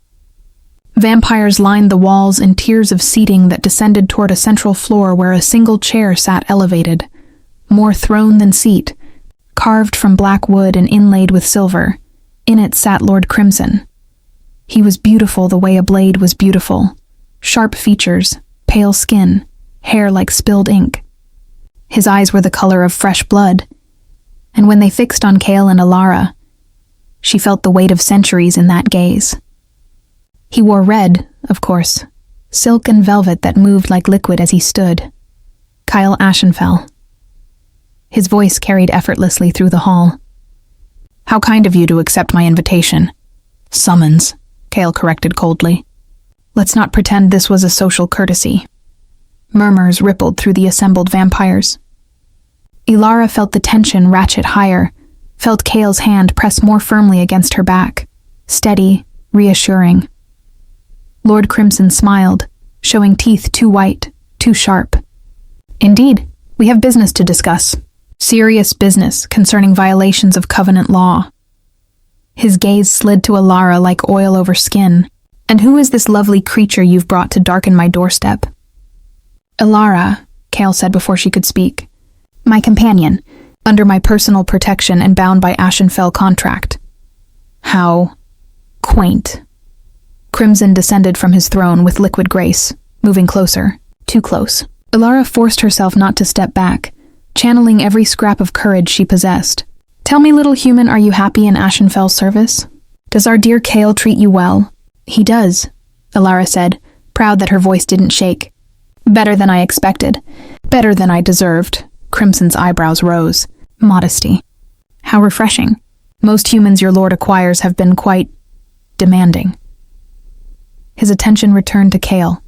Vampires lined the walls in tiers of seating that descended toward a central floor where a single chair sat elevated, more throne than seat, carved from black wood and inlaid with silver. In it sat Lord Crimson. He was beautiful the way a blade was beautiful. Sharp features, pale skin, hair like spilled ink. His eyes were the color of fresh blood, and when they fixed on Kale and Alara, she felt the weight of centuries in that gaze. He wore red, of course, silk and velvet that moved like liquid as he stood. Kyle Ashenfell. His voice carried effortlessly through the hall. "How kind of you to accept my invitation." "Summons," Kale corrected coldly. "Let's not pretend this was a social courtesy." Murmurs rippled through the assembled vampires. Ilara felt the tension ratchet higher, felt Kale's hand press more firmly against her back, steady, reassuring. Lord Crimson smiled, showing teeth too white, too sharp. "Indeed, we have business to discuss. Serious business concerning violations of covenant law." His gaze slid to Alara like oil over skin. "And who is this lovely creature you've brought to darken my doorstep?" "Alara," Kale said before she could speak. "My companion, under my personal protection and bound by Ashenfell contract." "How quaint." Crimson descended from his throne with liquid grace, moving closer, too close. Alara forced herself not to step back, channeling every scrap of courage she possessed. "Tell me, little human, are you happy in Ashenfell's service? Does our dear Kale treat you well?" "He does," Alara said, proud that her voice didn't shake. "Better than I expected. Better than I deserved." Crimson's eyebrows rose. "Modesty. How refreshing. Most humans your lord acquires have been quite demanding." His attention returned to Kale,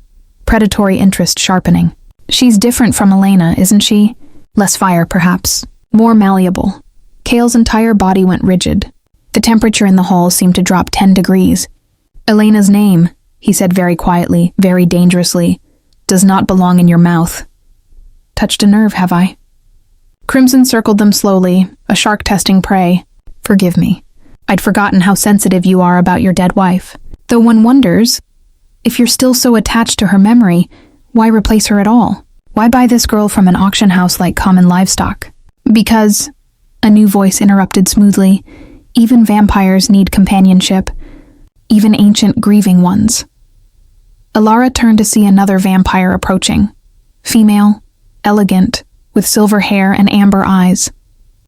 predatory interest sharpening. "She's different from Elena, isn't she? Less fire, perhaps. More malleable." Kale's entire body went rigid. The temperature in the hall seemed to drop 10 degrees. "Elena's name," he said very quietly, very dangerously, "does not belong in your mouth." "Touched a nerve, have I?" Crimson circled them slowly, a shark testing prey. "Forgive me. I'd forgotten how sensitive you are about your dead wife. Though one wonders, if you're still so attached to her memory, why replace her at all? Why buy this girl from an auction house like common livestock?" "Because," a new voice interrupted smoothly, "even vampires need companionship, even ancient grieving ones." Alara turned to see another vampire approaching. Female, elegant, with silver hair and amber eyes.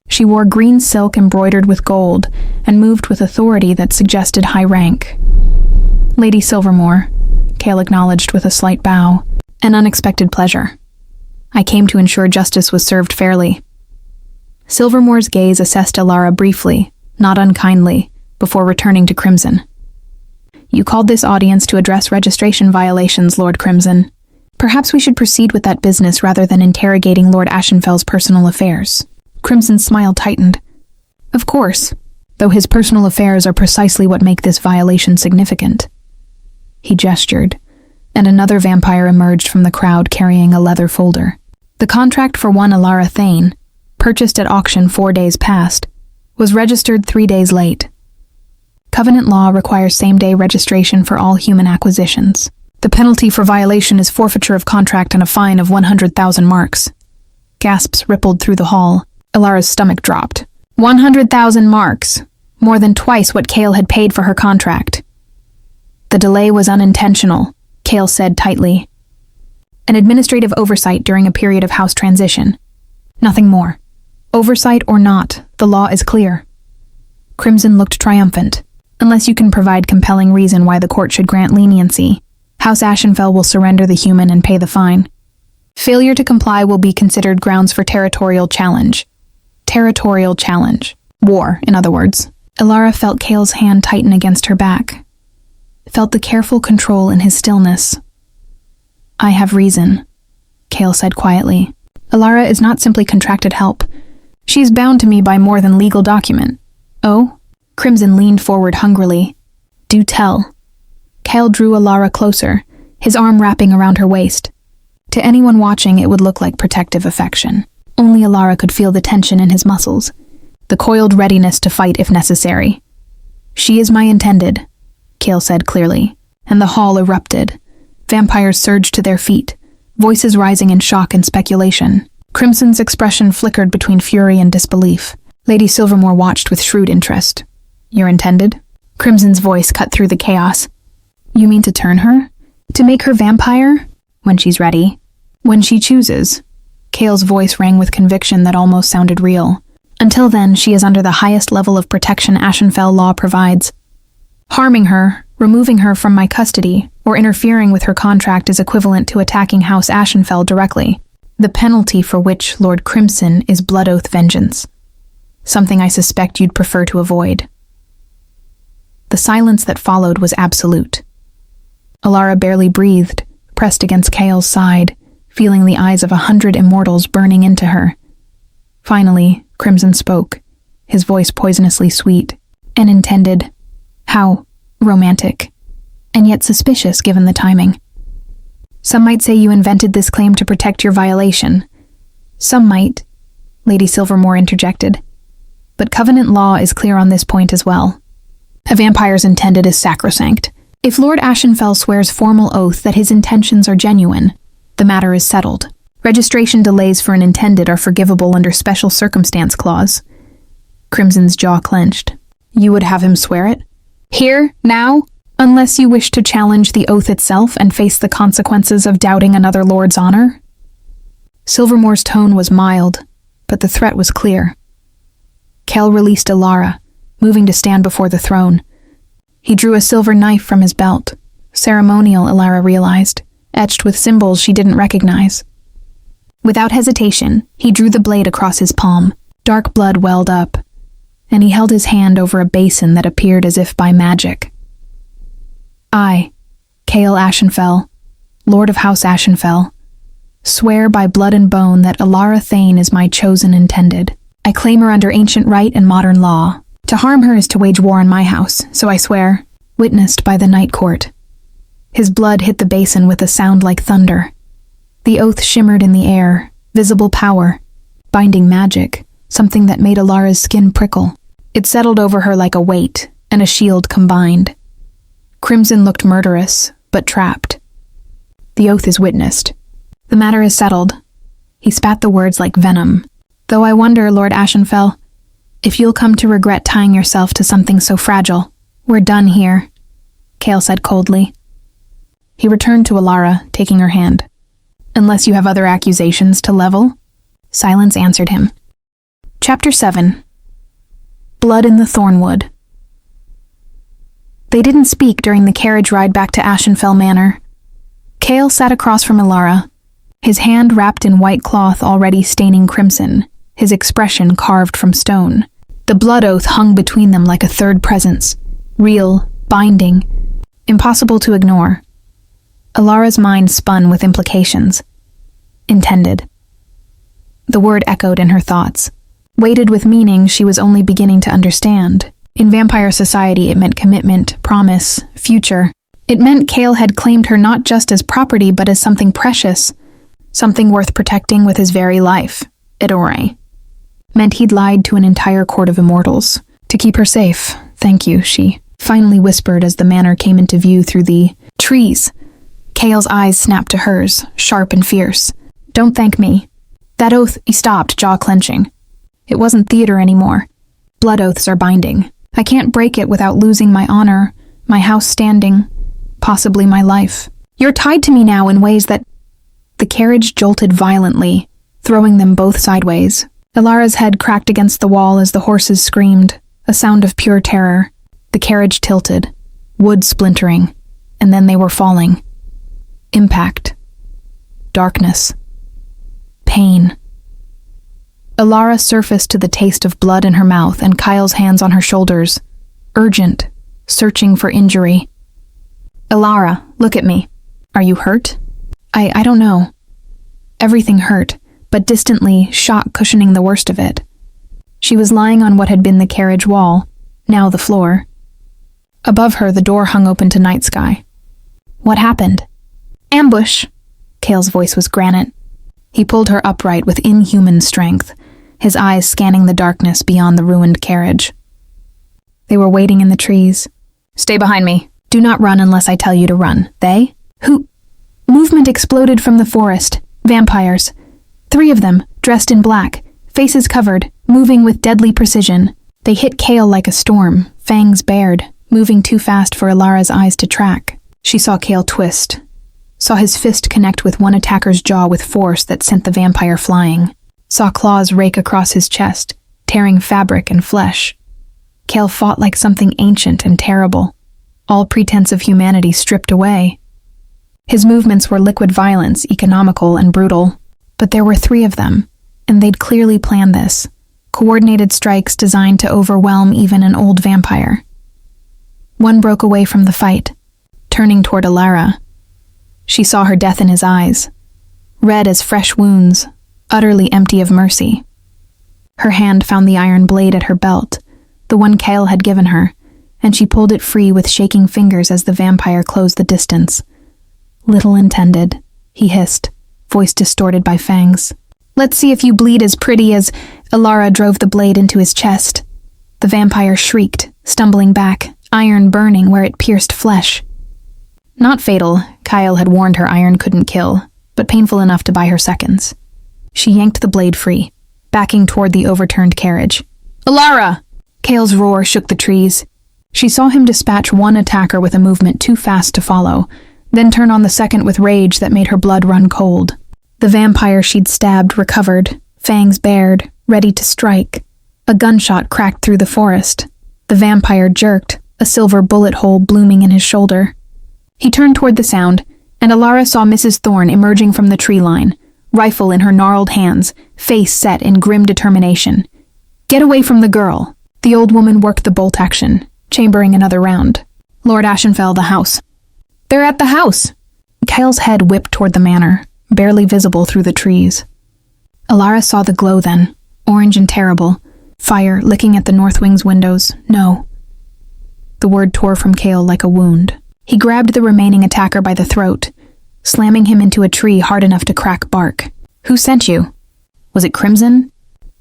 She wore green silk embroidered with gold and moved with authority that suggested high rank. "Lady Silvermore," Kale acknowledged with a slight bow. "An unexpected pleasure. I came to ensure justice was served fairly." Silvermore's gaze assessed Alara briefly, not unkindly, before returning to Crimson. "You called this audience to address registration violations, Lord Crimson. Perhaps we should proceed with that business rather than interrogating Lord Ashenfell's personal affairs." Crimson's smile tightened. "Of course, though his personal affairs are precisely what make this violation significant." He gestured, and another vampire emerged from the crowd carrying a leather folder. The contract for one Alara Thane, purchased at auction 4 days past, was registered 3 days late. Covenant law requires same-day registration for all human acquisitions. The penalty for violation is forfeiture of contract and a fine of 100,000 marks. Gasps rippled through the hall. Alara's stomach dropped. 100,000 marks, more than twice what Kale had paid for her contract. "The delay was unintentional," Kale said tightly. "An administrative oversight during a period of house transition. Nothing more." Oversight or not, the law is clear. Crimson looked triumphant. Unless you can provide compelling reason why the court should grant leniency, House Ashenfell will surrender the human and pay the fine. Failure to comply will be considered grounds for territorial challenge. Territorial challenge. War, in other words. Elara felt Cale's hand tighten against her back. Felt the careful control in his stillness. I have reason, Cale said quietly. Elara is not simply contracted help. She is bound to me by more than legal document. Oh? Crimson leaned forward hungrily. Do tell. Cale drew Elara closer, his arm wrapping around her waist. To anyone watching, it would look like protective affection. Only Elara could feel the tension in his muscles, the coiled readiness to fight if necessary. She is my intended, Cale said clearly, and the hall erupted. Vampires surged to their feet, voices rising in shock and speculation. Crimson's expression flickered between fury and disbelief. Lady Silvermore watched with shrewd interest. Your intended? Crimson's voice cut through the chaos. You mean to turn her? To make her vampire? When she's ready. When she chooses. Cale's voice rang with conviction that almost sounded real. Until then, she is under the highest level of protection Ashenfell law provides. Harming her, removing her from my custody, or interfering with her contract is equivalent to attacking House Ashenfell directly. The penalty for which, Lord Crimson, is blood oath vengeance. Something I suspect you'd prefer to avoid. The silence that followed was absolute. Elara barely breathed, pressed against Cale's side, feeling the eyes of 100 immortals burning into her. Finally, Crimson spoke, his voice poisonously sweet, and intended. How romantic, and yet suspicious given the timing. Some might say you invented this claim to protect your violation. Some might, Lady Silvermore interjected. But covenant law is clear on this point as well. A vampire's intended is sacrosanct. If Lord Ashenfell swears formal oath that his intentions are genuine, the matter is settled. Registration delays for an intended are forgivable under special circumstance clause. Crimson's jaw clenched. You would have him swear it? Here? Now? Unless you wish to challenge the oath itself and face the consequences of doubting another lord's honor? Silvermore's tone was mild, but the threat was clear. Cale released Elara, moving to stand before the throne. He drew a silver knife from his belt. Ceremonial, Elara realized, etched with symbols she didn't recognize. Without hesitation, he drew the blade across his palm. Dark blood welled up, and he held his hand over a basin that appeared as if by magic. I, Cale Ashenfell, Lord of House Ashenfell, swear by blood and bone that Elara Thane is my chosen intended. I claim her under ancient right and modern law. To harm her is to wage war on my house, so I swear, witnessed by the night court. His blood hit the basin with a sound like thunder. The oath shimmered in the air, visible power, binding magic, something that made Elara's skin prickle. It settled over her like a weight, and a shield combined. Crimson looked murderous, but trapped. The oath is witnessed. The matter is settled. He spat the words like venom. Though I wonder, Lord Ashenfell, if you'll come to regret tying yourself to something so fragile. We're done here, Cale said coldly. He returned to Elara, taking her hand. Unless you have other accusations to level? Silence answered him. Chapter 7. Blood in the Thornwood. They didn't speak during the carriage ride back to Ashenfell Manor. Cale sat across from Elara, his hand wrapped in white cloth already staining crimson, his expression carved from stone. The blood oath hung between them like a third presence, real, binding, impossible to ignore. Elara's mind spun with implications. Intended. The word echoed in her thoughts. Weighted with meaning she was only beginning to understand. In vampire society, it meant commitment, promise, future. It meant Cale had claimed her not just as property, but as something precious, something worth protecting with his very life. Edore. Meant he'd lied to an entire court of immortals. To keep her safe, thank you, she finally whispered as the manor came into view through the trees. Cale's eyes snapped to hers, sharp and fierce. Don't thank me. That oath, he stopped, jaw clenching. It wasn't theater anymore. Blood oaths are binding. I can't break it without losing my honor, my house standing, possibly my life. You're tied to me now in ways that... The carriage jolted violently, throwing them both sideways. Ilara's head cracked against the wall as the horses screamed, a sound of pure terror. The carriage tilted, wood splintering, and then they were falling. Impact. Darkness. Pain. Ilara surfaced to the taste of blood in her mouth and Kyle's hands on her shoulders. Urgent, searching for injury. Ilara, look at me. Are you hurt? I don't know. Everything hurt, but distantly, shock cushioning the worst of it. She was lying on what had been the carriage wall, now the floor. Above her, the door hung open to night sky. What happened? Ambush! Cale's voice was granite. He pulled her upright with inhuman strength, his eyes scanning the darkness beyond the ruined carriage. They were waiting in the trees. Stay behind me. Do not run unless I tell you to run. They? Who? Movement exploded from the forest. Vampires. 3 of them, dressed in black, faces covered, moving with deadly precision. They hit Cale like a storm, fangs bared, moving too fast for Ilara's eyes to track. She saw Cale twist, saw his fist connect with one attacker's jaw with force that sent the vampire flying, saw claws rake across his chest, tearing fabric and flesh. Cale fought like something ancient and terrible, all pretense of humanity stripped away. His movements were liquid violence, economical and brutal, but there were 3 of them, and they'd clearly planned this. Coordinated strikes designed to overwhelm even an old vampire. One broke away from the fight, turning toward Ilara. She saw her death in his eyes, red as fresh wounds, utterly empty of mercy. Her hand found the iron blade at her belt, the one Cale had given her, and she pulled it free with shaking fingers as the vampire closed the distance. Little intended, he hissed, voice distorted by fangs. Let's see if you bleed as pretty as... Ilara drove the blade into his chest. The vampire shrieked, stumbling back, iron burning where it pierced flesh. Not fatal, Kyle had warned her iron couldn't kill, but painful enough to buy her seconds. She yanked the blade free, backing toward the overturned carriage. Ilara! Cale's roar shook the trees. She saw him dispatch one attacker with a movement too fast to follow, then turn on the second with rage that made her blood run cold. The vampire she'd stabbed recovered, fangs bared, ready to strike. A gunshot cracked through the forest. The vampire jerked, a silver bullet hole blooming in his shoulder. He turned toward the sound, and Ilara saw Mrs. Thorne emerging from the tree line, rifle in her gnarled hands, face set in grim determination. Get away from the girl. The old woman worked the bolt action, chambering another round. Lord Ashenfell, the house. They're at the house! Kyle's head whipped toward the manor, barely visible through the trees. Ilara saw the glow then, orange and terrible, fire licking at the north wing's windows. No. The word tore from Cale like a wound. He grabbed the remaining attacker by the throat, slamming him into a tree hard enough to crack bark. Who sent you? Was it Crimson?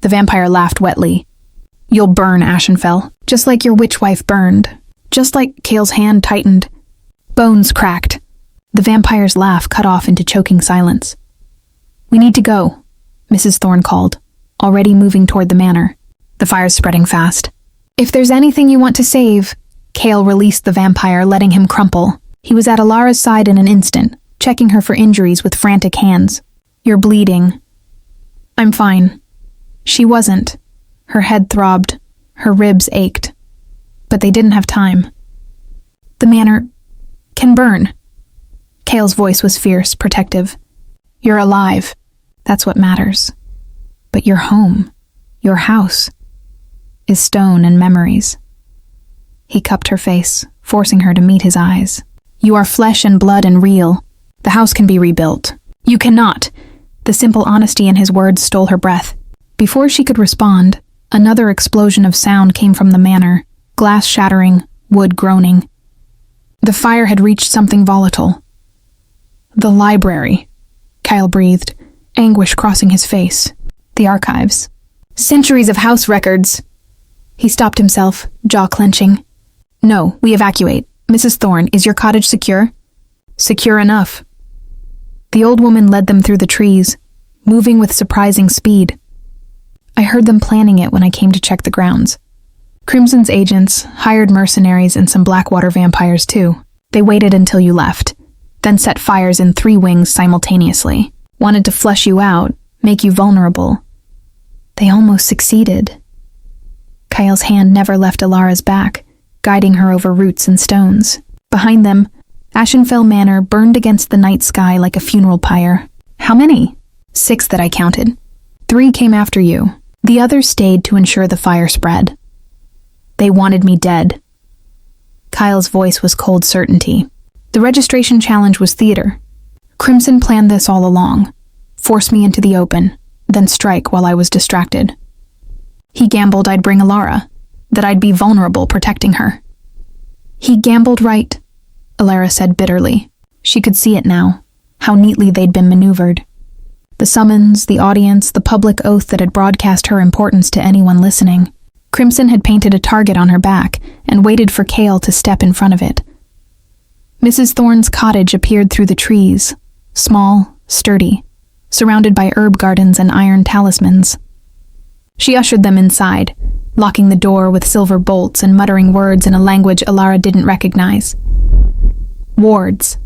The vampire laughed wetly. You'll burn, Ashenfell, just like your witch wife burned. Just like Cale's hand tightened. Bones cracked. The vampire's laugh cut off into choking silence. We need to go, Mrs. Thorne called, already moving toward the manor. The fire's spreading fast. If there's anything you want to save... Cale released the vampire, letting him crumple. He was at Ilara's side in an instant, checking her for injuries with frantic hands. You're bleeding. I'm fine. She wasn't. Her head throbbed. Her ribs ached. But they didn't have time. The manor can burn. Cale's voice was fierce, protective. You're alive. That's what matters. But your home, your house, is stone and memories. He cupped her face, forcing her to meet his eyes. You are flesh and blood and real. The house can be rebuilt. You cannot. The simple honesty in his words stole her breath. Before she could respond, another explosion of sound came from the manor, glass shattering, wood groaning. The fire had reached something volatile. The library, Kyle breathed, anguish crossing his face. The archives. Centuries of house records. He stopped himself, jaw clenching. No, we evacuate. Mrs. Thorne, is your cottage secure? Secure enough. The old woman led them through the trees, moving with surprising speed. I heard them planning it when I came to check the grounds. Crimson's agents, hired mercenaries, and some Blackwater vampires too. They waited until you left, then set fires in 3 wings simultaneously. Wanted to flush you out, make you vulnerable. They almost succeeded. Kyle's hand never left Alara's back, guiding her over roots and stones. Behind them, Ashenfell Manor burned against the night sky like a funeral pyre. How many? 6 that I counted. 3 came after you. The others stayed to ensure the fire spread. They wanted me dead. Kyle's voice was cold certainty. The registration challenge was theater. Crimson planned this all along. Force me into the open, then strike while I was distracted. He gambled I'd bring Alara, that I'd be vulnerable protecting her. He gambled right, Alara said bitterly. She could see it now, how neatly they'd been maneuvered. The summons, the audience, the public oath that had broadcast her importance to anyone listening. Crimson had painted a target on her back and waited for Kale to step in front of it. Mrs. Thorne's cottage appeared through the trees, small, sturdy, surrounded by herb gardens and iron talismans. She ushered them inside, locking the door with silver bolts and muttering words in a language Alara didn't recognize. Wards,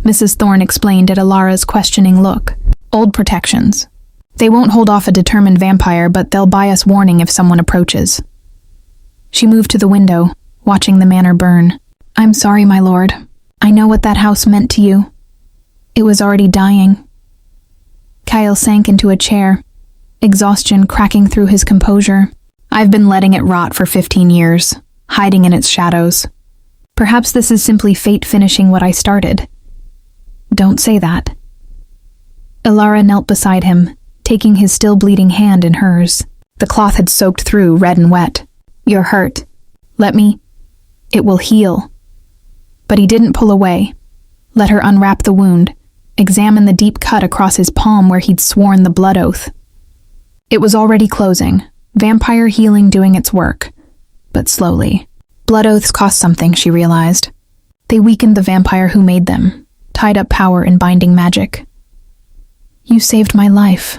Mrs. Thorne explained at Alara's questioning look. Old protections. They won't hold off a determined vampire, but they'll buy us warning if someone approaches. She moved to the window, watching the manor burn. I'm sorry, my lord. I know what that house meant to you. It was already dying. Kyle sank into a chair, exhaustion cracking through his composure. I've been letting it rot for 15 years, hiding in its shadows. Perhaps this is simply fate finishing what I started. Don't say that. Alara knelt beside him, taking his still bleeding hand in hers. The cloth had soaked through, red and wet. You're hurt. Let me. It will heal. But he didn't pull away. Let her unwrap the wound, examine the deep cut across his palm where he'd sworn the blood oath. It was already closing, vampire healing doing its work. But slowly. Blood oaths cost something, she realized. They weakened the vampire who made them, tied up power in binding magic. You saved my life,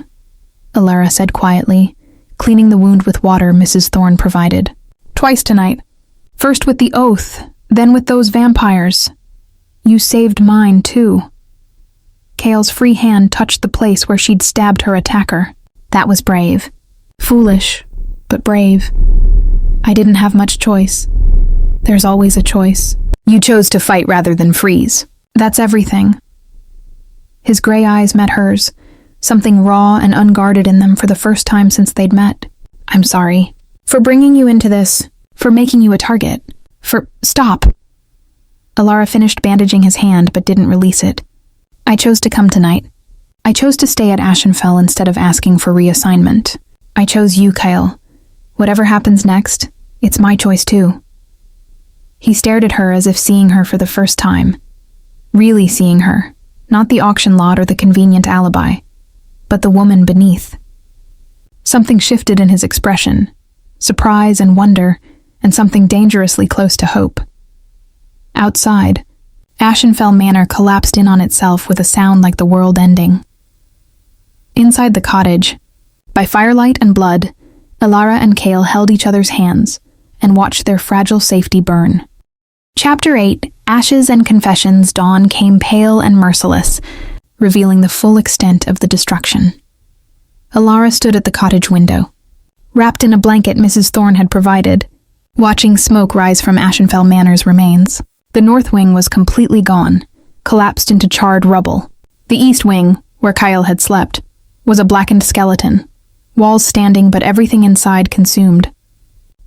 Alara said quietly, cleaning the wound with water Mrs. Thorne provided. Twice tonight. First with the oath, then with those vampires. You saved mine, too. Kale's free hand touched the place where she'd stabbed her attacker. That was brave. Foolish, but brave. I didn't have much choice. There's always a choice. You chose to fight rather than freeze. That's everything. His gray eyes met hers, something raw and unguarded in them for the first time since they'd met. I'm sorry. For bringing you into this. For making you a target. Stop. Alara finished bandaging his hand but didn't release it. I chose to come tonight. I chose to stay at Ashenfell instead of asking for reassignment. I chose you, Kyle. Whatever happens next, it's my choice too. He stared at her as if seeing her for the first time. Really seeing her. Not the auction lot or the convenient alibi, but the woman beneath. Something shifted in his expression, surprise and wonder, and something dangerously close to hope. Outside, Ashenfell Manor collapsed in on itself with a sound like the world ending. Inside the cottage, by firelight and blood, Alara and Kale held each other's hands and watched their fragile safety burn. Chapter 8, Ashes and Confessions. Dawn came pale and merciless, revealing the full extent of the destruction. Alara stood at the cottage window, wrapped in a blanket Mrs. Thorne had provided, watching smoke rise from Ashenfell Manor's remains. The north wing was completely gone, collapsed into charred rubble. The east wing, where Kyle had slept, was a blackened skeleton, walls standing but everything inside consumed.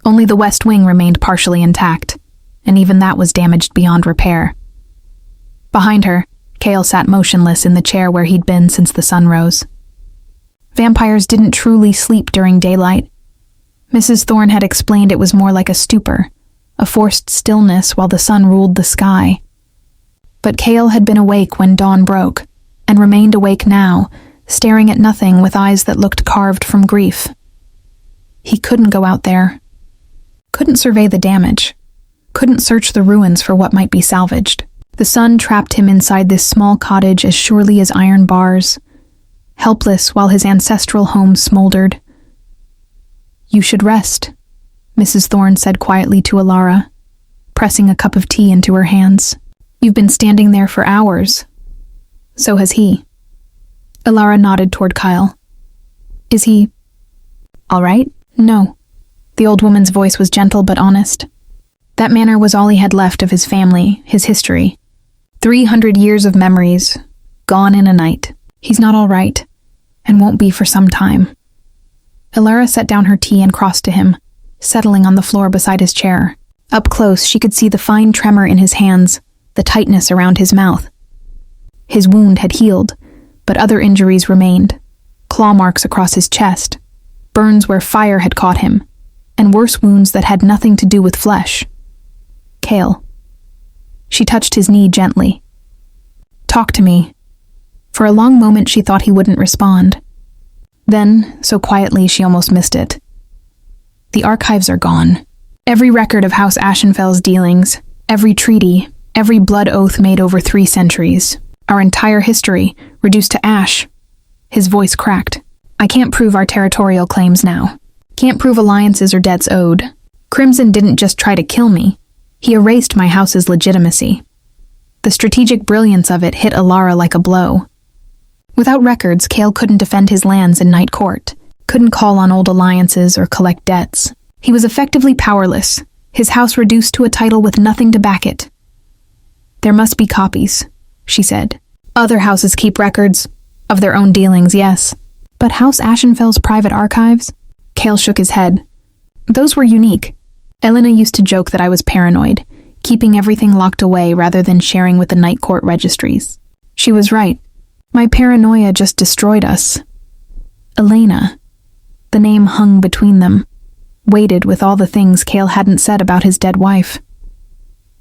Only the west wing remained partially intact, and even that was damaged beyond repair. Behind her, Kale sat motionless in the chair where he'd been since the sun rose. Vampires didn't truly sleep during daylight. Mrs. Thorne had explained it was more like a stupor, a forced stillness while the sun ruled the sky. But Kale had been awake when dawn broke, and remained awake now, staring at nothing with eyes that looked carved from grief. He couldn't go out there. Couldn't survey the damage. Couldn't search the ruins for what might be salvaged. The sun trapped him inside this small cottage as surely as iron bars, helpless while his ancestral home smoldered. You should rest, Mrs. Thorne said quietly to Alara, pressing a cup of tea into her hands. You've been standing there for hours. So has he. Alara nodded toward Kyle. Is he All right? No. The old woman's voice was gentle but honest. That manner was all he had left of his family, his history. 300 years of memories, gone in a night. He's not all right, and won't be for some time. Elara set down her tea and crossed to him, settling on the floor beside his chair. Up close, she could see the fine tremor in his hands, the tightness around his mouth. His wound had healed, but other injuries remained. Claw marks across his chest, burns where fire had caught him, and worse wounds that had nothing to do with flesh. Cale. She touched his knee gently. Talk to me. For a long moment she thought he wouldn't respond. Then, so quietly she almost missed it. The archives are gone. Every record of House Ashenfell's dealings, every treaty, every blood oath made over 3 centuries, our entire history, reduced to ash. His voice cracked. I can't prove our territorial claims now. Can't prove alliances or debts owed. Crimson didn't just try to kill me. He erased my house's legitimacy. The strategic brilliance of it hit Elara like a blow. Without records, Cale couldn't defend his lands in Night Court, couldn't call on old alliances or collect debts. He was effectively powerless, his house reduced to a title with nothing to back it. There must be copies, she said. Other houses keep records. Of their own dealings, yes. But House Ashenfell's private archives? Cale shook his head. Those were unique. Elena used to joke that I was paranoid, keeping everything locked away rather than sharing with the Night Court registries. She was right. My paranoia just destroyed us. Elena. The name hung between them, weighted with all the things Cale hadn't said about his dead wife.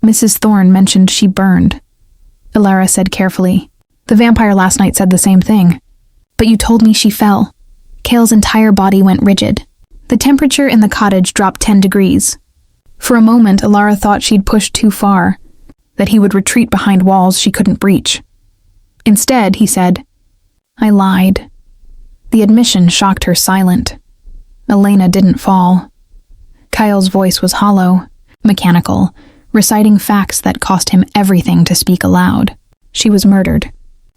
Mrs. Thorne mentioned she burned. Elara said carefully. The vampire last night said the same thing. But you told me she fell. Cale's entire body went rigid. The temperature in the cottage dropped 10 degrees. For a moment, Elara thought she'd pushed too far, that he would retreat behind walls she couldn't breach. Instead, he said, I lied. The admission shocked her silent. Elena didn't fall. Kyle's voice was hollow, mechanical, reciting facts that cost him everything to speak aloud. She was murdered.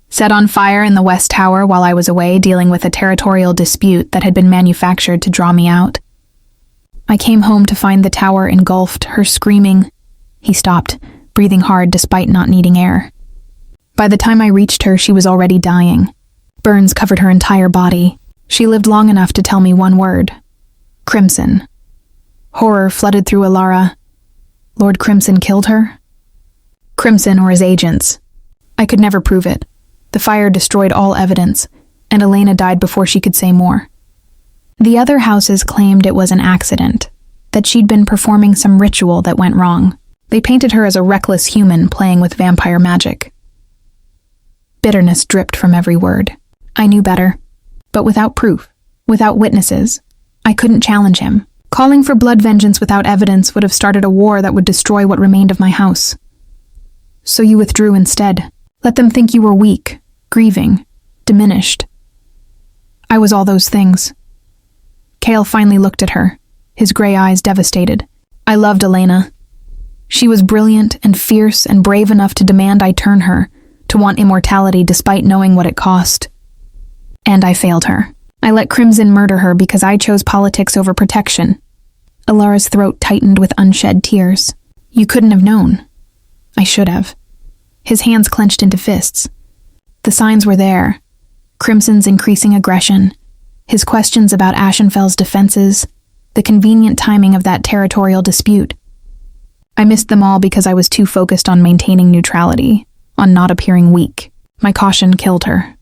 Set on fire in the West Tower while I was away dealing with a territorial dispute that had been manufactured to draw me out. I came home to find the tower engulfed, her screaming. He stopped, breathing hard despite not needing air. By the time I reached her, she was already dying. Burns covered her entire body. She lived long enough to tell me one word. Crimson. Horror flooded through Elara. Lord Crimson killed her? Crimson or his agents. I could never prove it. The fire destroyed all evidence, and Elena died before she could say more. The other houses claimed it was an accident, that she'd been performing some ritual that went wrong. They painted her as a reckless human playing with vampire magic. Bitterness dripped from every word. I knew better, but without proof, without witnesses, I couldn't challenge him. Calling for blood vengeance without evidence would have started a war that would destroy what remained of my house. So you withdrew instead. Let them think you were weak, grieving, diminished. I was all those things. Cale finally looked at her, his gray eyes devastated. I loved Elena. She was brilliant and fierce and brave enough to demand I turn her, to want immortality despite knowing what it cost. And I failed her. I let Crimson murder her because I chose politics over protection. Elara's throat tightened with unshed tears. You couldn't have known. I should have. His hands clenched into fists. The signs were there. Crimson's increasing aggression, his questions about Ashenfell's defenses, the convenient timing of that territorial dispute. I missed them all because I was too focused on maintaining neutrality, on not appearing weak. My caution killed her.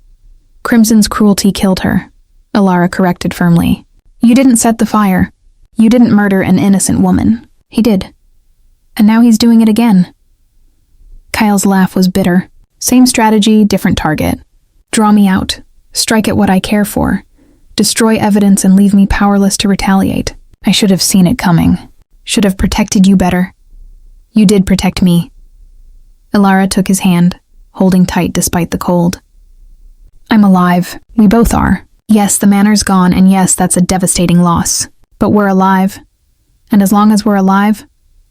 Crimson's cruelty killed her, Elara corrected firmly. You didn't set the fire. You didn't murder an innocent woman. He did. And now he's doing it again. Kyle's laugh was bitter. Same strategy, different target. Draw me out. Strike at what I care for. Destroy evidence and leave me powerless to retaliate. I should have seen it coming. Should have protected you better. You did protect me. Elara took his hand, holding tight despite the cold. I'm alive. We both are. Yes, the manor's gone, and yes, that's a devastating loss. But we're alive. And as long as we're alive,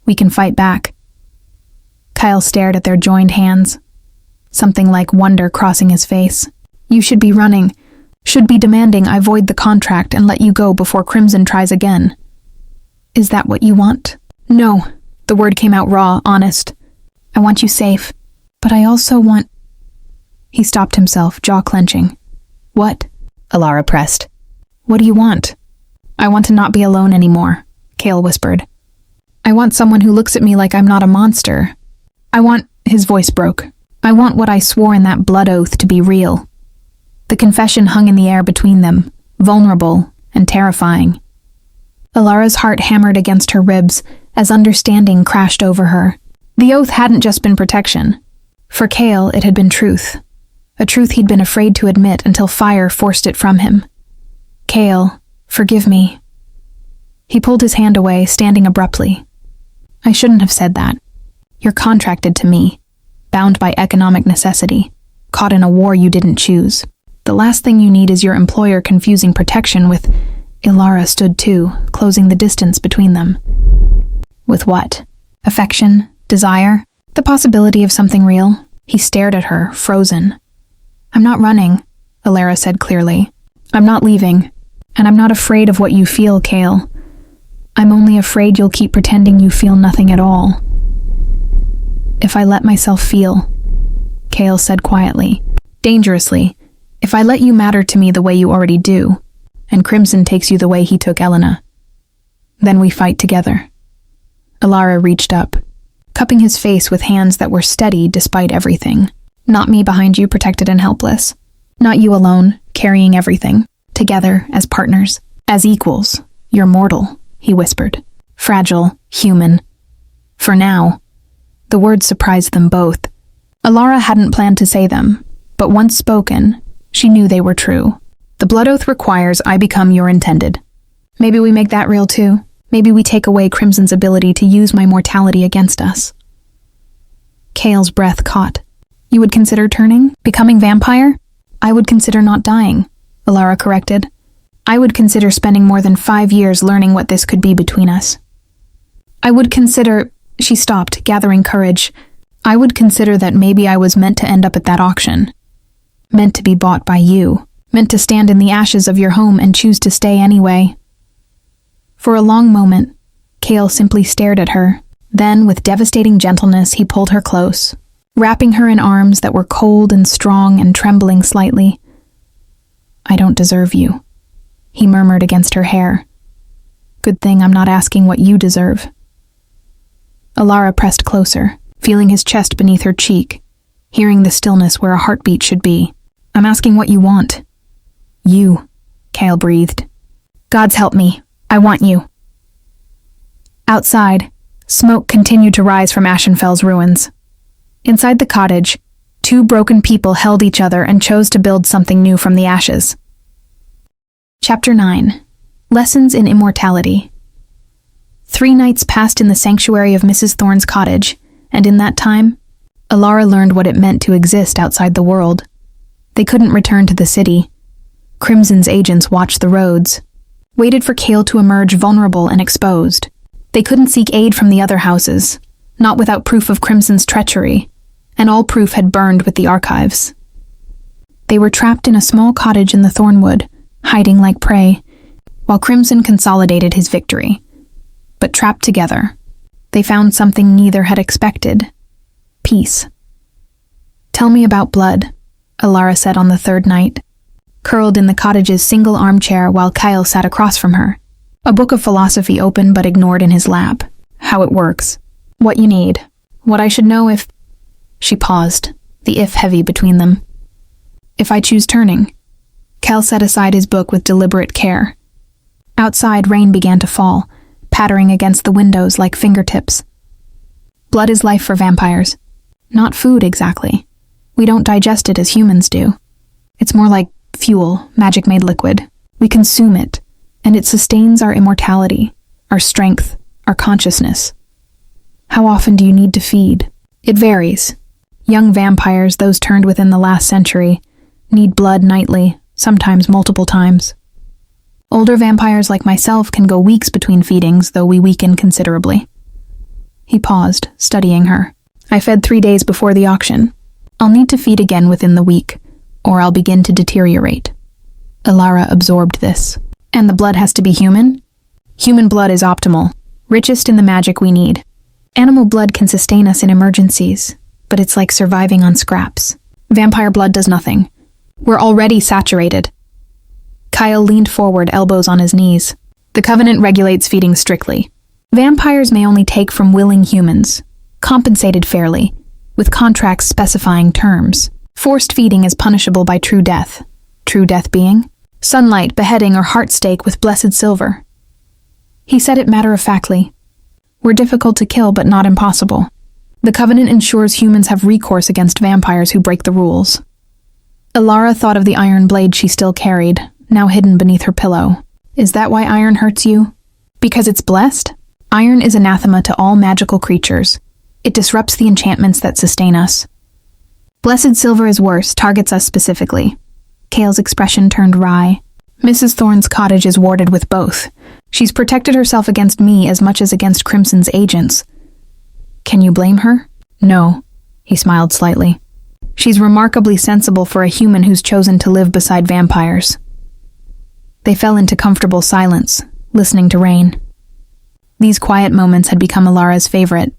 we can fight back. Kyle stared at their joined hands, something like wonder crossing his face. You should be running. Should be demanding I void the contract and let you go before Crimson tries again. Is that what you want? No. The word came out raw, honest. I want you safe. But I also want... He stopped himself, jaw clenching. What? Alara pressed. What do you want? I want to not be alone anymore, Cale whispered. I want someone who looks at me like I'm not a monster. I want... His voice broke. I want what I swore in that blood oath to be real. The confession hung in the air between them, vulnerable and terrifying. Alara's heart hammered against her ribs as understanding crashed over her. The oath hadn't just been protection. For Cale, it had been truth. A truth he'd been afraid to admit until fire forced it from him. Cale, forgive me. He pulled his hand away, standing abruptly. I shouldn't have said that. You're contracted to me, bound by economic necessity, caught in a war you didn't choose. The last thing you need is your employer confusing protection with... Alara stood too, closing the distance between them. With what? Affection? Desire? The possibility of something real? He stared at her, frozen. I'm not running, Alara said clearly. I'm not leaving. And I'm not afraid of what you feel, Cale. I'm only afraid you'll keep pretending you feel nothing at all. If I let myself feel, Cale said quietly, dangerously, if I let you matter to me the way you already do, and Crimson takes you the way he took Elena, then we fight together. Alara reached up, cupping his face with hands that were steady despite everything. Not me behind you, protected and helpless. Not you alone, carrying everything. Together, as partners. As equals. You're mortal, he whispered. Fragile, human. For now. The words surprised them both. Alara hadn't planned to say them, but once spoken, she knew they were true. The blood oath requires I become your intended. Maybe we make that real too. Maybe we take away Crimson's ability to use my mortality against us. Cale's breath caught. You would consider turning? Becoming vampire? I would consider not dying, Alara corrected. I would consider spending more than 5 years learning what this could be between us. I would consider... She stopped, gathering courage. I would consider that maybe I was meant to end up at that auction. Meant to be bought by you. Meant to stand in the ashes of your home and choose to stay anyway. For a long moment, Cale simply stared at her. Then, with devastating gentleness, he pulled her close, wrapping her in arms that were cold and strong and trembling slightly. I don't deserve you, he murmured against her hair. Good thing I'm not asking what you deserve. Alara pressed closer, feeling his chest beneath her cheek, hearing the stillness where a heartbeat should be. I'm asking what you want. You, Cale breathed. God's help me. I want you. Outside, smoke continued to rise from Ashenfell's ruins. Inside the cottage, 2 broken people held each other and chose to build something new from the ashes. Chapter 9. Lessons in Immortality. 3 nights passed in the sanctuary of Mrs. Thorne's cottage, and in that time, Alara learned what it meant to exist outside the world. They couldn't return to the city. Crimson's agents watched the roads, waited for Cale to emerge vulnerable and exposed. They couldn't seek aid from the other houses, not without proof of Crimson's treachery, and all proof had burned with the archives. They were trapped in a small cottage in the Thornwood, hiding like prey, while Crimson consolidated his victory. But trapped together, they found something neither had expected. Peace. Tell me about blood, Alara said on the 3rd night, curled in the cottage's single armchair while Cale sat across from her. A book of philosophy open but ignored in his lap. How it works. What you need. What I should know if... She paused, the if heavy between them. If I choose turning. Cale set aside his book with deliberate care. Outside, rain began to fall, pattering against the windows like fingertips. Blood is life for vampires. Not food, exactly. We don't digest it as humans do. It's more like fuel, magic-made liquid. We consume it, and it sustains our immortality, our strength, our consciousness. How often do you need to feed? It varies. Young vampires, those turned within the last century, need blood nightly, sometimes multiple times. Older vampires like myself can go weeks between feedings, though we weaken considerably. He paused, studying her. I fed 3 days before the auction. I'll need to feed again within the week, or I'll begin to deteriorate. Alara absorbed this. And the blood has to be human? Human blood is optimal, richest in the magic we need. Animal blood can sustain us in emergencies, but it's like surviving on scraps. Vampire blood does nothing. We're already saturated. Kyle leaned forward, elbows on his knees. The Covenant regulates feeding strictly. Vampires may only take from willing humans, compensated fairly, with contracts specifying terms. Forced feeding is punishable by true death. True death being? Sunlight, beheading, or heart stake with blessed silver. He said it matter-of-factly. We're difficult to kill, but not impossible. The Covenant ensures humans have recourse against vampires who break the rules. Alara thought of the iron blade she still carried, now hidden beneath her pillow. Is that why iron hurts you? Because it's blessed? Iron is anathema to all magical creatures. It disrupts the enchantments that sustain us. Blessed silver is worse, targets us specifically. Kale's expression turned wry. Mrs. Thorne's cottage is warded with both. She's protected herself against me as much as against Crimson's agents. Can you blame her? No. He smiled slightly. She's remarkably sensible for a human who's chosen to live beside vampires. They fell into comfortable silence, listening to rain. These quiet moments had become Alara's favorite,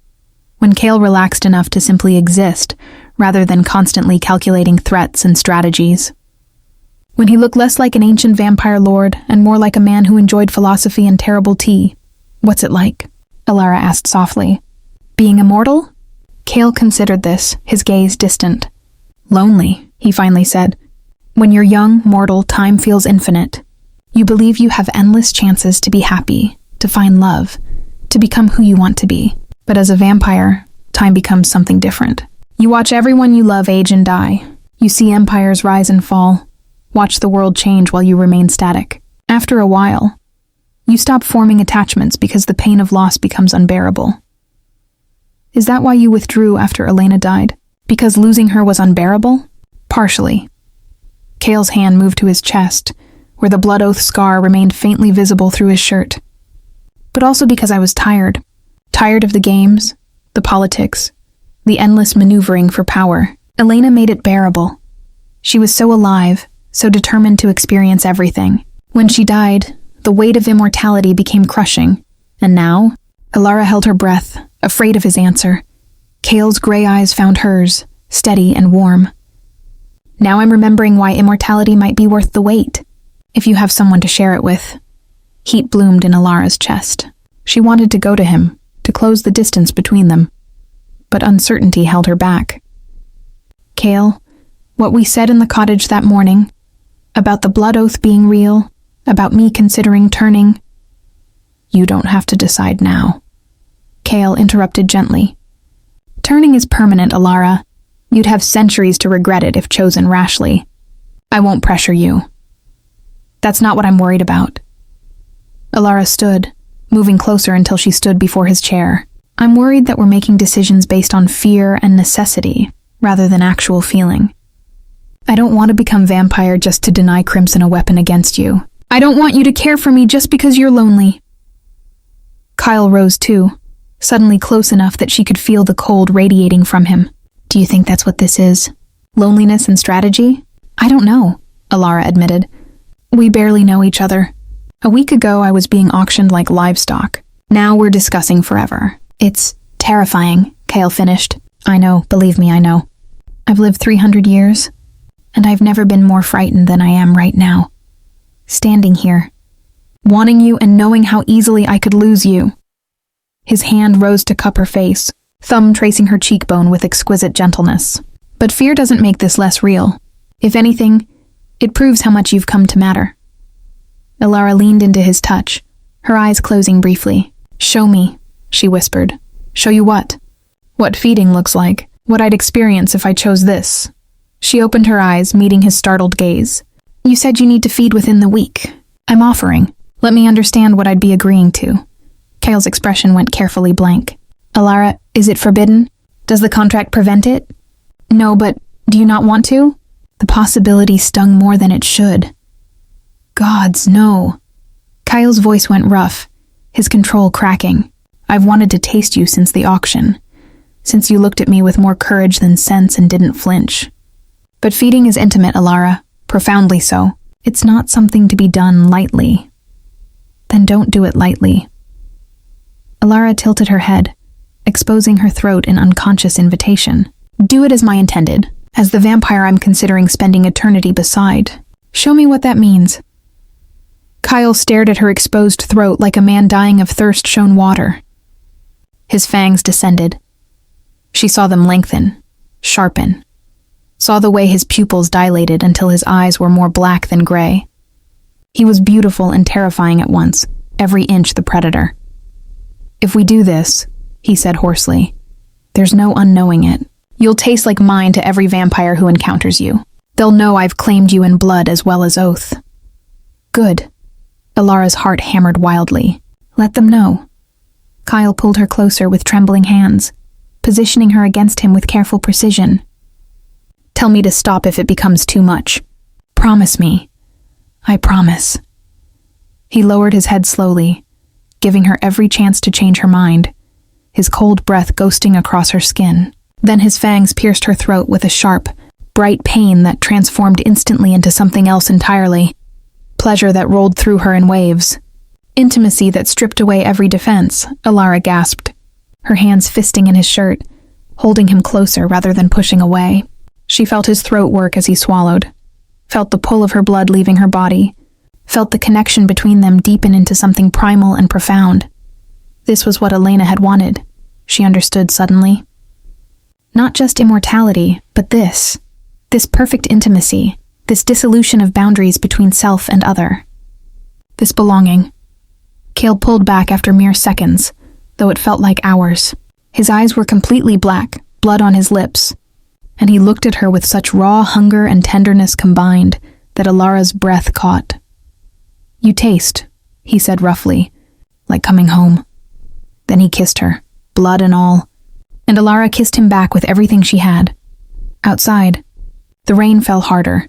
when Kale relaxed enough to simply exist, rather than constantly calculating threats and strategies. When he looked less like an ancient vampire lord and more like a man who enjoyed philosophy and terrible tea. What's it like? Alara asked softly. Being immortal? Kale considered this, his gaze distant. Lonely, he finally said. When you're young, mortal, time feels infinite. You believe you have endless chances to be happy, to find love, to become who you want to be. But as a vampire, time becomes something different. You watch everyone you love age and die. You see empires rise and fall. Watch the world change while you remain static. After a while, you stop forming attachments because the pain of loss becomes unbearable. Is that why you withdrew after Elena died? Because losing her was unbearable? Partially. Kale's hand moved to his chest, where the blood oath scar remained faintly visible through his shirt. But also because I was tired. Tired of the games, the politics, the endless maneuvering for power. Elena made it bearable. She was so alive, so determined to experience everything. When she died, the weight of immortality became crushing. And now, Alara held her breath, afraid of his answer. Kale's gray eyes found hers, steady and warm. Now I'm remembering why immortality might be worth the wait, if you have someone to share it with. Heat bloomed in Alara's chest. She wanted to go to him, to close the distance between them. But uncertainty held her back. Kale, what we said in the cottage that morning, about the blood oath being real, about me considering turning, you don't have to decide now. Kale interrupted gently. Turning is permanent, Alara. You'd have centuries to regret it if chosen rashly. I won't pressure you. That's not what I'm worried about. Alara stood, moving closer until she stood before his chair. I'm worried that we're making decisions based on fear and necessity, rather than actual feeling. I don't want to become vampire just to deny Crimson a weapon against you. I don't want you to care for me just because you're lonely. Kyle rose too, suddenly close enough that she could feel the cold radiating from him. Do you think that's what this is? Loneliness and strategy? I don't know, Alara admitted. We barely know each other. A week ago, I was being auctioned like livestock. Now we're discussing forever. It's terrifying, Kale finished. I know, believe me, I know. I've lived 300 years, and I've never been more frightened than I am right now. Standing here, wanting you and knowing how easily I could lose you. His hand rose to cup her face, thumb tracing her cheekbone with exquisite gentleness. But fear doesn't make this less real. If anything, it proves how much you've come to matter. Alara leaned into his touch, her eyes closing briefly. Show me, she whispered. Show you what? What feeding looks like. What I'd experience if I chose this. She opened her eyes, meeting his startled gaze. You said you need to feed within the week. I'm offering. Let me understand what I'd be agreeing to. Kale's expression went carefully blank. Alara, is it forbidden? Does the contract prevent it? No, but do you not want to? The possibility stung more than it should. Gods, no. Kyle's voice went rough, his control cracking. I've wanted to taste you since the auction, since you looked at me with more courage than sense and didn't flinch. But feeding is intimate, Alara, profoundly so. It's not something to be done lightly. Then don't do it lightly. Alara tilted her head, exposing her throat in unconscious invitation. Do it as my intended, as the vampire I'm considering spending eternity beside. Show me what that means. Kyle stared at her exposed throat like a man dying of thirst shown water. His fangs descended. She saw them lengthen, sharpen, saw the way his pupils dilated until his eyes were more black than gray. He was beautiful and terrifying at once, every inch the predator. If we do this, he said hoarsely, there's no unknowing it. You'll taste like mine to every vampire who encounters you. They'll know I've claimed you in blood as well as oath. Good. Alara's heart hammered wildly. Let them know. Kyle pulled her closer with trembling hands, positioning her against him with careful precision. Tell me to stop if it becomes too much. Promise me. I promise. He lowered his head slowly, giving her every chance to change her mind, his cold breath ghosting across her skin. Then his fangs pierced her throat with a sharp, bright pain that transformed instantly into something else entirely. Pleasure that rolled through her in waves. Intimacy that stripped away every defense, Alara gasped, her hands fisting in his shirt, holding him closer rather than pushing away. She felt his throat work as he swallowed, felt the pull of her blood leaving her body, felt the connection between them deepen into something primal and profound. This was what Elena had wanted, she understood suddenly. Not just immortality, but this perfect intimacy, this dissolution of boundaries between self and other. This belonging. Cale pulled back after mere seconds, though it felt like hours. His eyes were completely black, blood on his lips, and he looked at her with such raw hunger and tenderness combined that Alara's breath caught. You taste, he said roughly, like coming home. Then he kissed her, blood and all, and Alara kissed him back with everything she had. Outside, the rain fell harder,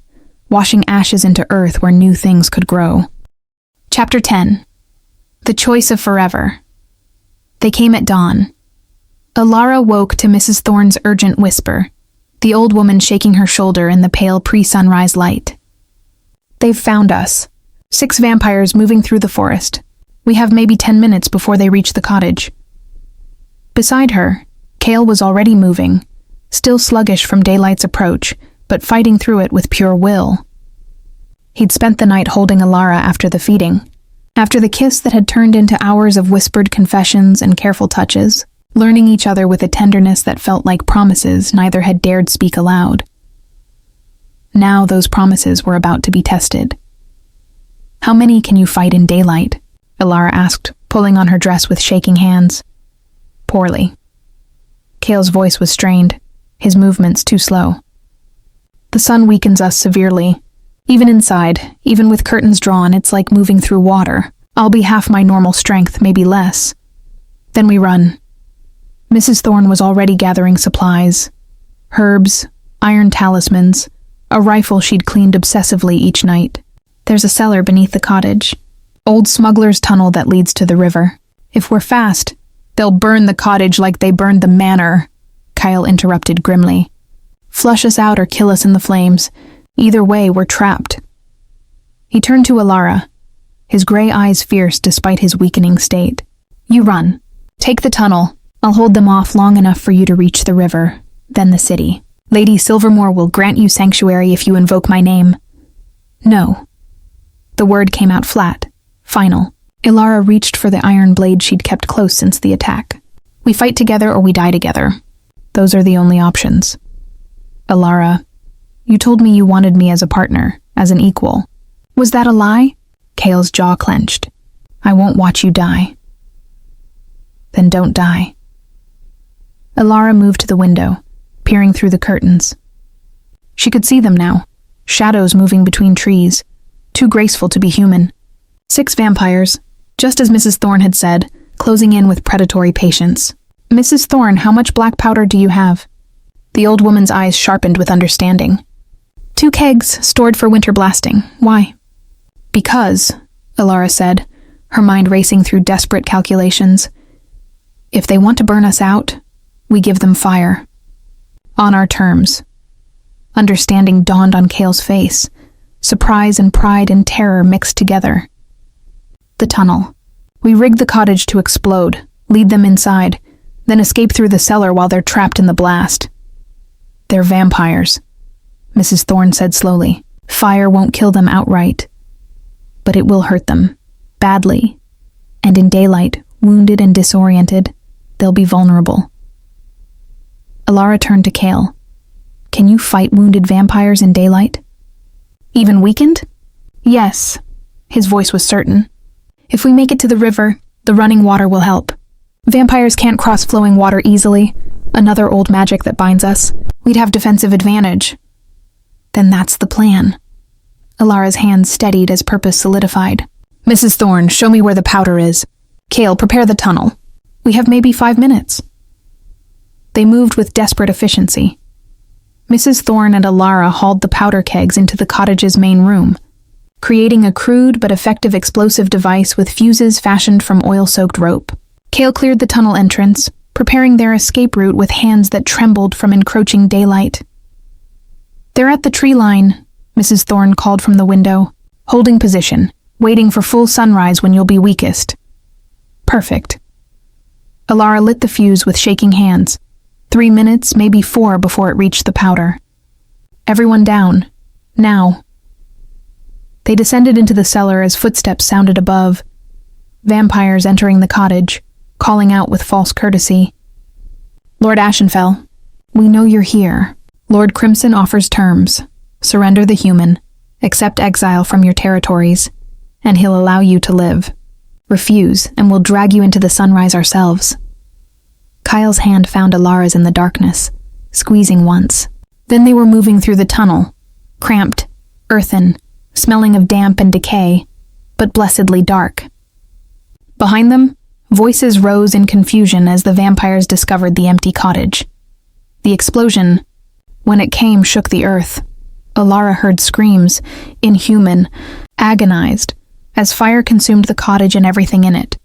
washing ashes into earth where new things could grow. Chapter 10. The Choice of Forever. They came at dawn. Alara woke to Mrs. Thorne's urgent whisper, the old woman shaking her shoulder in the pale pre-sunrise light. They've found us. 6 vampires moving through the forest. We have maybe 10 minutes before they reach the cottage. Beside her, Cale was already moving, still sluggish from daylight's approach, but fighting through it with pure will. He'd spent the night holding Alara after the feeding, after the kiss that had turned into hours of whispered confessions and careful touches, learning each other with a tenderness that felt like promises neither had dared speak aloud. Now those promises were about to be tested. How many can you fight in daylight? Alara asked, pulling on her dress with shaking hands. Poorly. Cale's voice was strained, his movements too slow. The sun weakens us severely. Even inside, even with curtains drawn, it's like moving through water. I'll be half my normal strength, maybe less. Then we run. Mrs. Thorne was already gathering supplies. Herbs, iron talismans, a rifle she'd cleaned obsessively each night. There's a cellar beneath the cottage. Old smuggler's tunnel that leads to the river. If we're fast, they'll burn the cottage like they burned the manor, Kyle interrupted grimly. Flush us out or kill us in the flames. Either way, we're trapped. He turned to Alara, his gray eyes fierce despite his weakening state. You run. Take the tunnel. I'll hold them off long enough for you to reach the river, then the city. Lady Silvermore will grant you sanctuary if you invoke my name. No. The word came out flat, final. Alara reached for the iron blade she'd kept close since the attack. We fight together or we die together. Those are the only options. Alara, you told me you wanted me as a partner, as an equal. Was that a lie? Cale's jaw clenched. I won't watch you die. Then don't die. Alara moved to the window, peering through the curtains. She could see them now, shadows moving between trees, too graceful to be human. 6 vampires, just as Mrs. Thorne had said, closing in with predatory patience. Mrs. Thorne, how much black powder do you have? The old woman's eyes sharpened with understanding. 2 kegs stored for winter blasting. Why? Because, Alara said, her mind racing through desperate calculations. If they want to burn us out, we give them fire. On our terms. Understanding dawned on Cale's face, surprise and pride and terror mixed together. The tunnel. We rig the cottage to explode, lead them inside, then escape through the cellar while they're trapped in the blast. They're vampires, Mrs. Thorne said slowly. Fire won't kill them outright, but it will hurt them, badly. And in daylight, wounded and disoriented, they'll be vulnerable. Alara turned to Cale. Can you fight wounded vampires in daylight? Even weakened? Yes, his voice was certain. If we make it to the river, the running water will help. Vampires can't cross flowing water easily, another old magic that binds us. We'd have defensive advantage. Then that's the plan. Alara's hands steadied as purpose solidified. Mrs. Thorne, show me where the powder is. Cale, prepare the tunnel. We have maybe 5 minutes. They moved with desperate efficiency. Mrs. Thorne and Alara hauled the powder kegs into the cottage's main room, creating a crude but effective explosive device with fuses fashioned from oil-soaked rope. Cale cleared the tunnel entrance, preparing their escape route with hands that trembled from encroaching daylight. They're at the tree line, Mrs. Thorne called from the window, holding position, waiting for full sunrise when you'll be weakest. Perfect. Alara lit the fuse with shaking hands. 3 minutes, maybe 4 before it reached the powder. Everyone down. Now. They descended into the cellar as footsteps sounded above. Vampires entering the cottage, calling out with false courtesy. Lord Ashenfell, we know you're here. Lord Crimson offers terms. Surrender the human, accept exile from your territories, and he'll allow you to live. Refuse, and we'll drag you into the sunrise ourselves. Kyle's hand found Alara's in the darkness, squeezing once. Then they were moving through the tunnel, cramped, earthen, smelling of damp and decay, but blessedly dark. Behind them, voices rose in confusion as the vampires discovered the empty cottage. The explosion, when it came, shook the earth. Alara heard screams, inhuman, agonized, as fire consumed the cottage and everything in it.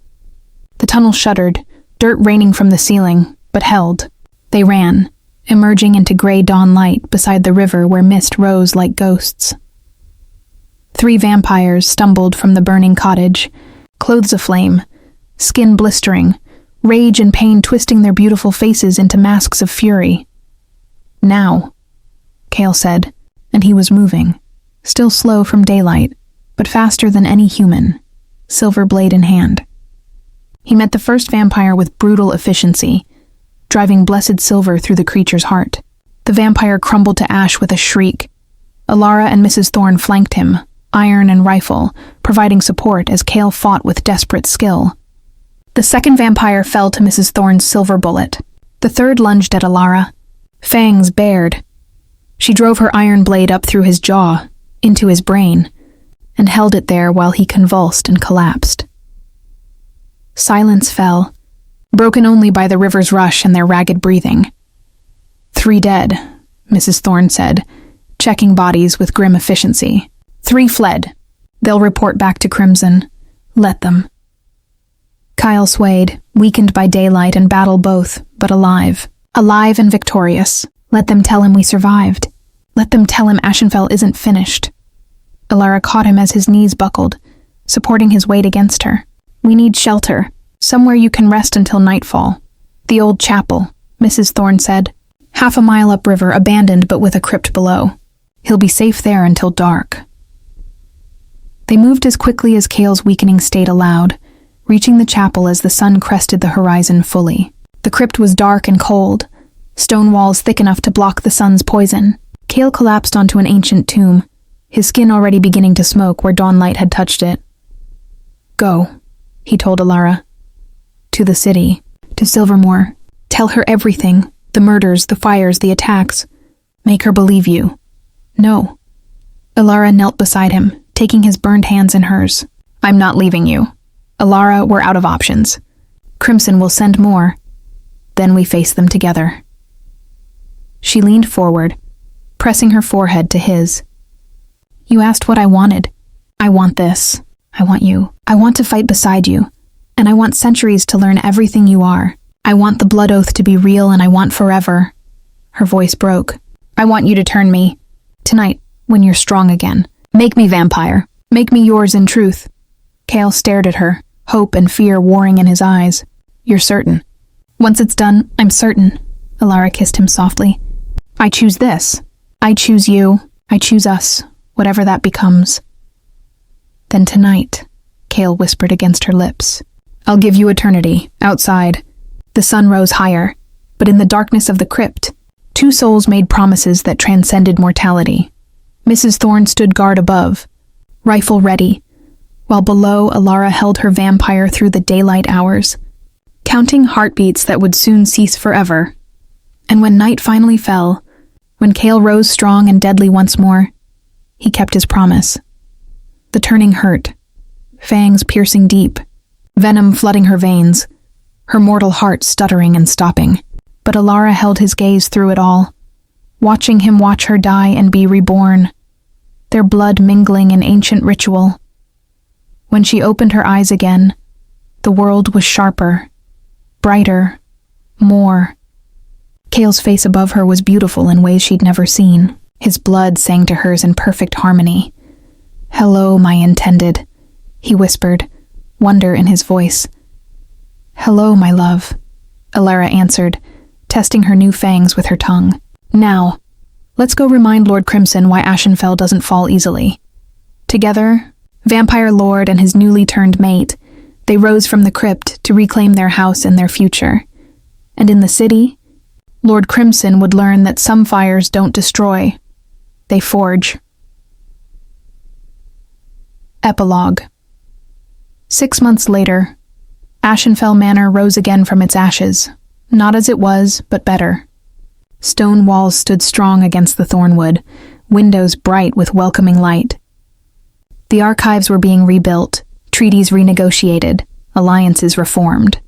The tunnel shuddered, dirt raining from the ceiling, but held. They ran, emerging into gray dawn light beside the river where mist rose like ghosts. 3 vampires stumbled from the burning cottage, clothes aflame, skin blistering, rage and pain twisting their beautiful faces into masks of fury. Now, Cale said, and he was moving, still slow from daylight, but faster than any human, silver blade in hand. He met the first vampire with brutal efficiency, driving blessed silver through the creature's heart. The vampire crumbled to ash with a shriek. Alara and Mrs. Thorne flanked him, iron and rifle, providing support as Cale fought with desperate skill. The second vampire fell to Mrs. Thorne's silver bullet. The third lunged at Alara, fangs bared. She drove her iron blade up through his jaw, into his brain, and held it there while he convulsed and collapsed. Silence fell, broken only by the river's rush and their ragged breathing. 3 dead, Mrs. Thorne said, checking bodies with grim efficiency. 3 fled. They'll report back to Crimson. Let them. Kyle swayed, weakened by daylight and battle both, but alive. Alive and victorious. Let them tell him we survived. Let them tell him Ashenfell isn't finished. Alara caught him as his knees buckled, supporting his weight against her. We need shelter, somewhere you can rest until nightfall. The old chapel, Mrs. Thorne said. 1/2 mile upriver, abandoned but with a crypt below. He'll be safe there until dark. They moved as quickly as Cale's weakening state allowed, reaching the chapel as the sun crested the horizon fully. The crypt was dark and cold, stone walls thick enough to block the sun's poison. Cale collapsed onto an ancient tomb, his skin already beginning to smoke where dawnlight had touched it. Go, he told Alara. To the city, to Silvermoor. Tell her everything, the murders, the fires, the attacks. Make her believe you. No. Alara knelt beside him, taking his burned hands in hers. I'm not leaving you. Alara, we're out of options. Crimson will send more. Then we face them together. She leaned forward, pressing her forehead to his. You asked what I wanted. I want this. I want you. I want to fight beside you. And I want centuries to learn everything you are. I want the blood oath to be real, and I want forever. Her voice broke. I want you to turn me. Tonight, when you're strong again. Make me vampire. Make me yours in truth. Cale stared at her, hope and fear warring in his eyes. You're certain. Once it's done, I'm certain. Alara kissed him softly. I choose this. I choose you. I choose us, whatever that becomes. Then tonight, Cale whispered against her lips. I'll give you eternity, outside. The sun rose higher, but in the darkness of the crypt, two souls made promises that transcended mortality. Mrs. Thorne stood guard above, rifle ready, while below Alara held her vampire through the daylight hours, counting heartbeats that would soon cease forever. And when night finally fell, when Cale rose strong and deadly once more, he kept his promise. The turning hurt, fangs piercing deep, venom flooding her veins, her mortal heart stuttering and stopping. But Alara held his gaze through it all, watching him watch her die and be reborn, their blood mingling in ancient ritual. When she opened her eyes again, the world was sharper, brighter, more. Cale's face above her was beautiful in ways she'd never seen. His blood sang to hers in perfect harmony. Hello, my intended, he whispered, wonder in his voice. Hello, my love, Alara answered, testing her new fangs with her tongue. Now, let's go remind Lord Crimson why Ashenfell doesn't fall easily. Together, Vampire Lord and his newly turned mate, they rose from the crypt to reclaim their house and their future. And in the city, Lord Crimson would learn that some fires don't destroy, they forge. Epilogue. 6 months later, Ashenfell Manor rose again from its ashes, not as it was, but better. Stone walls stood strong against the thornwood, windows bright with welcoming light. The archives were being rebuilt, treaties renegotiated, alliances reformed.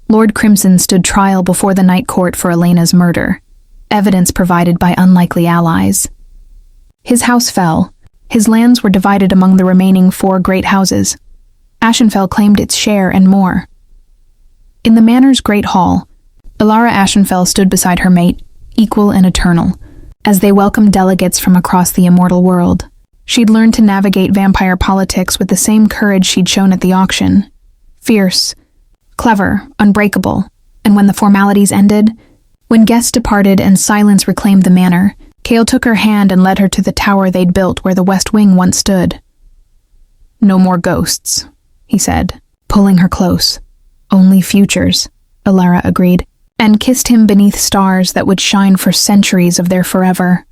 Lord Crimson stood trial before the Night Court for Elena's murder, evidence provided by unlikely allies. His house fell. His lands were divided among the remaining 4 great houses. Ashenfell claimed its share and more. In the manor's great hall, Alara Ashenfell stood beside her mate, equal and eternal, as they welcomed delegates from across the immortal world. She'd learned to navigate vampire politics with the same courage she'd shown at the auction. Fierce, clever, unbreakable, and when the formalities ended, when guests departed and silence reclaimed the manor, Cale took her hand and led her to the tower they'd built where the West Wing once stood. No more ghosts, he said, pulling her close. Only futures, Alara agreed, and kissed him beneath stars that would shine for centuries of their forever.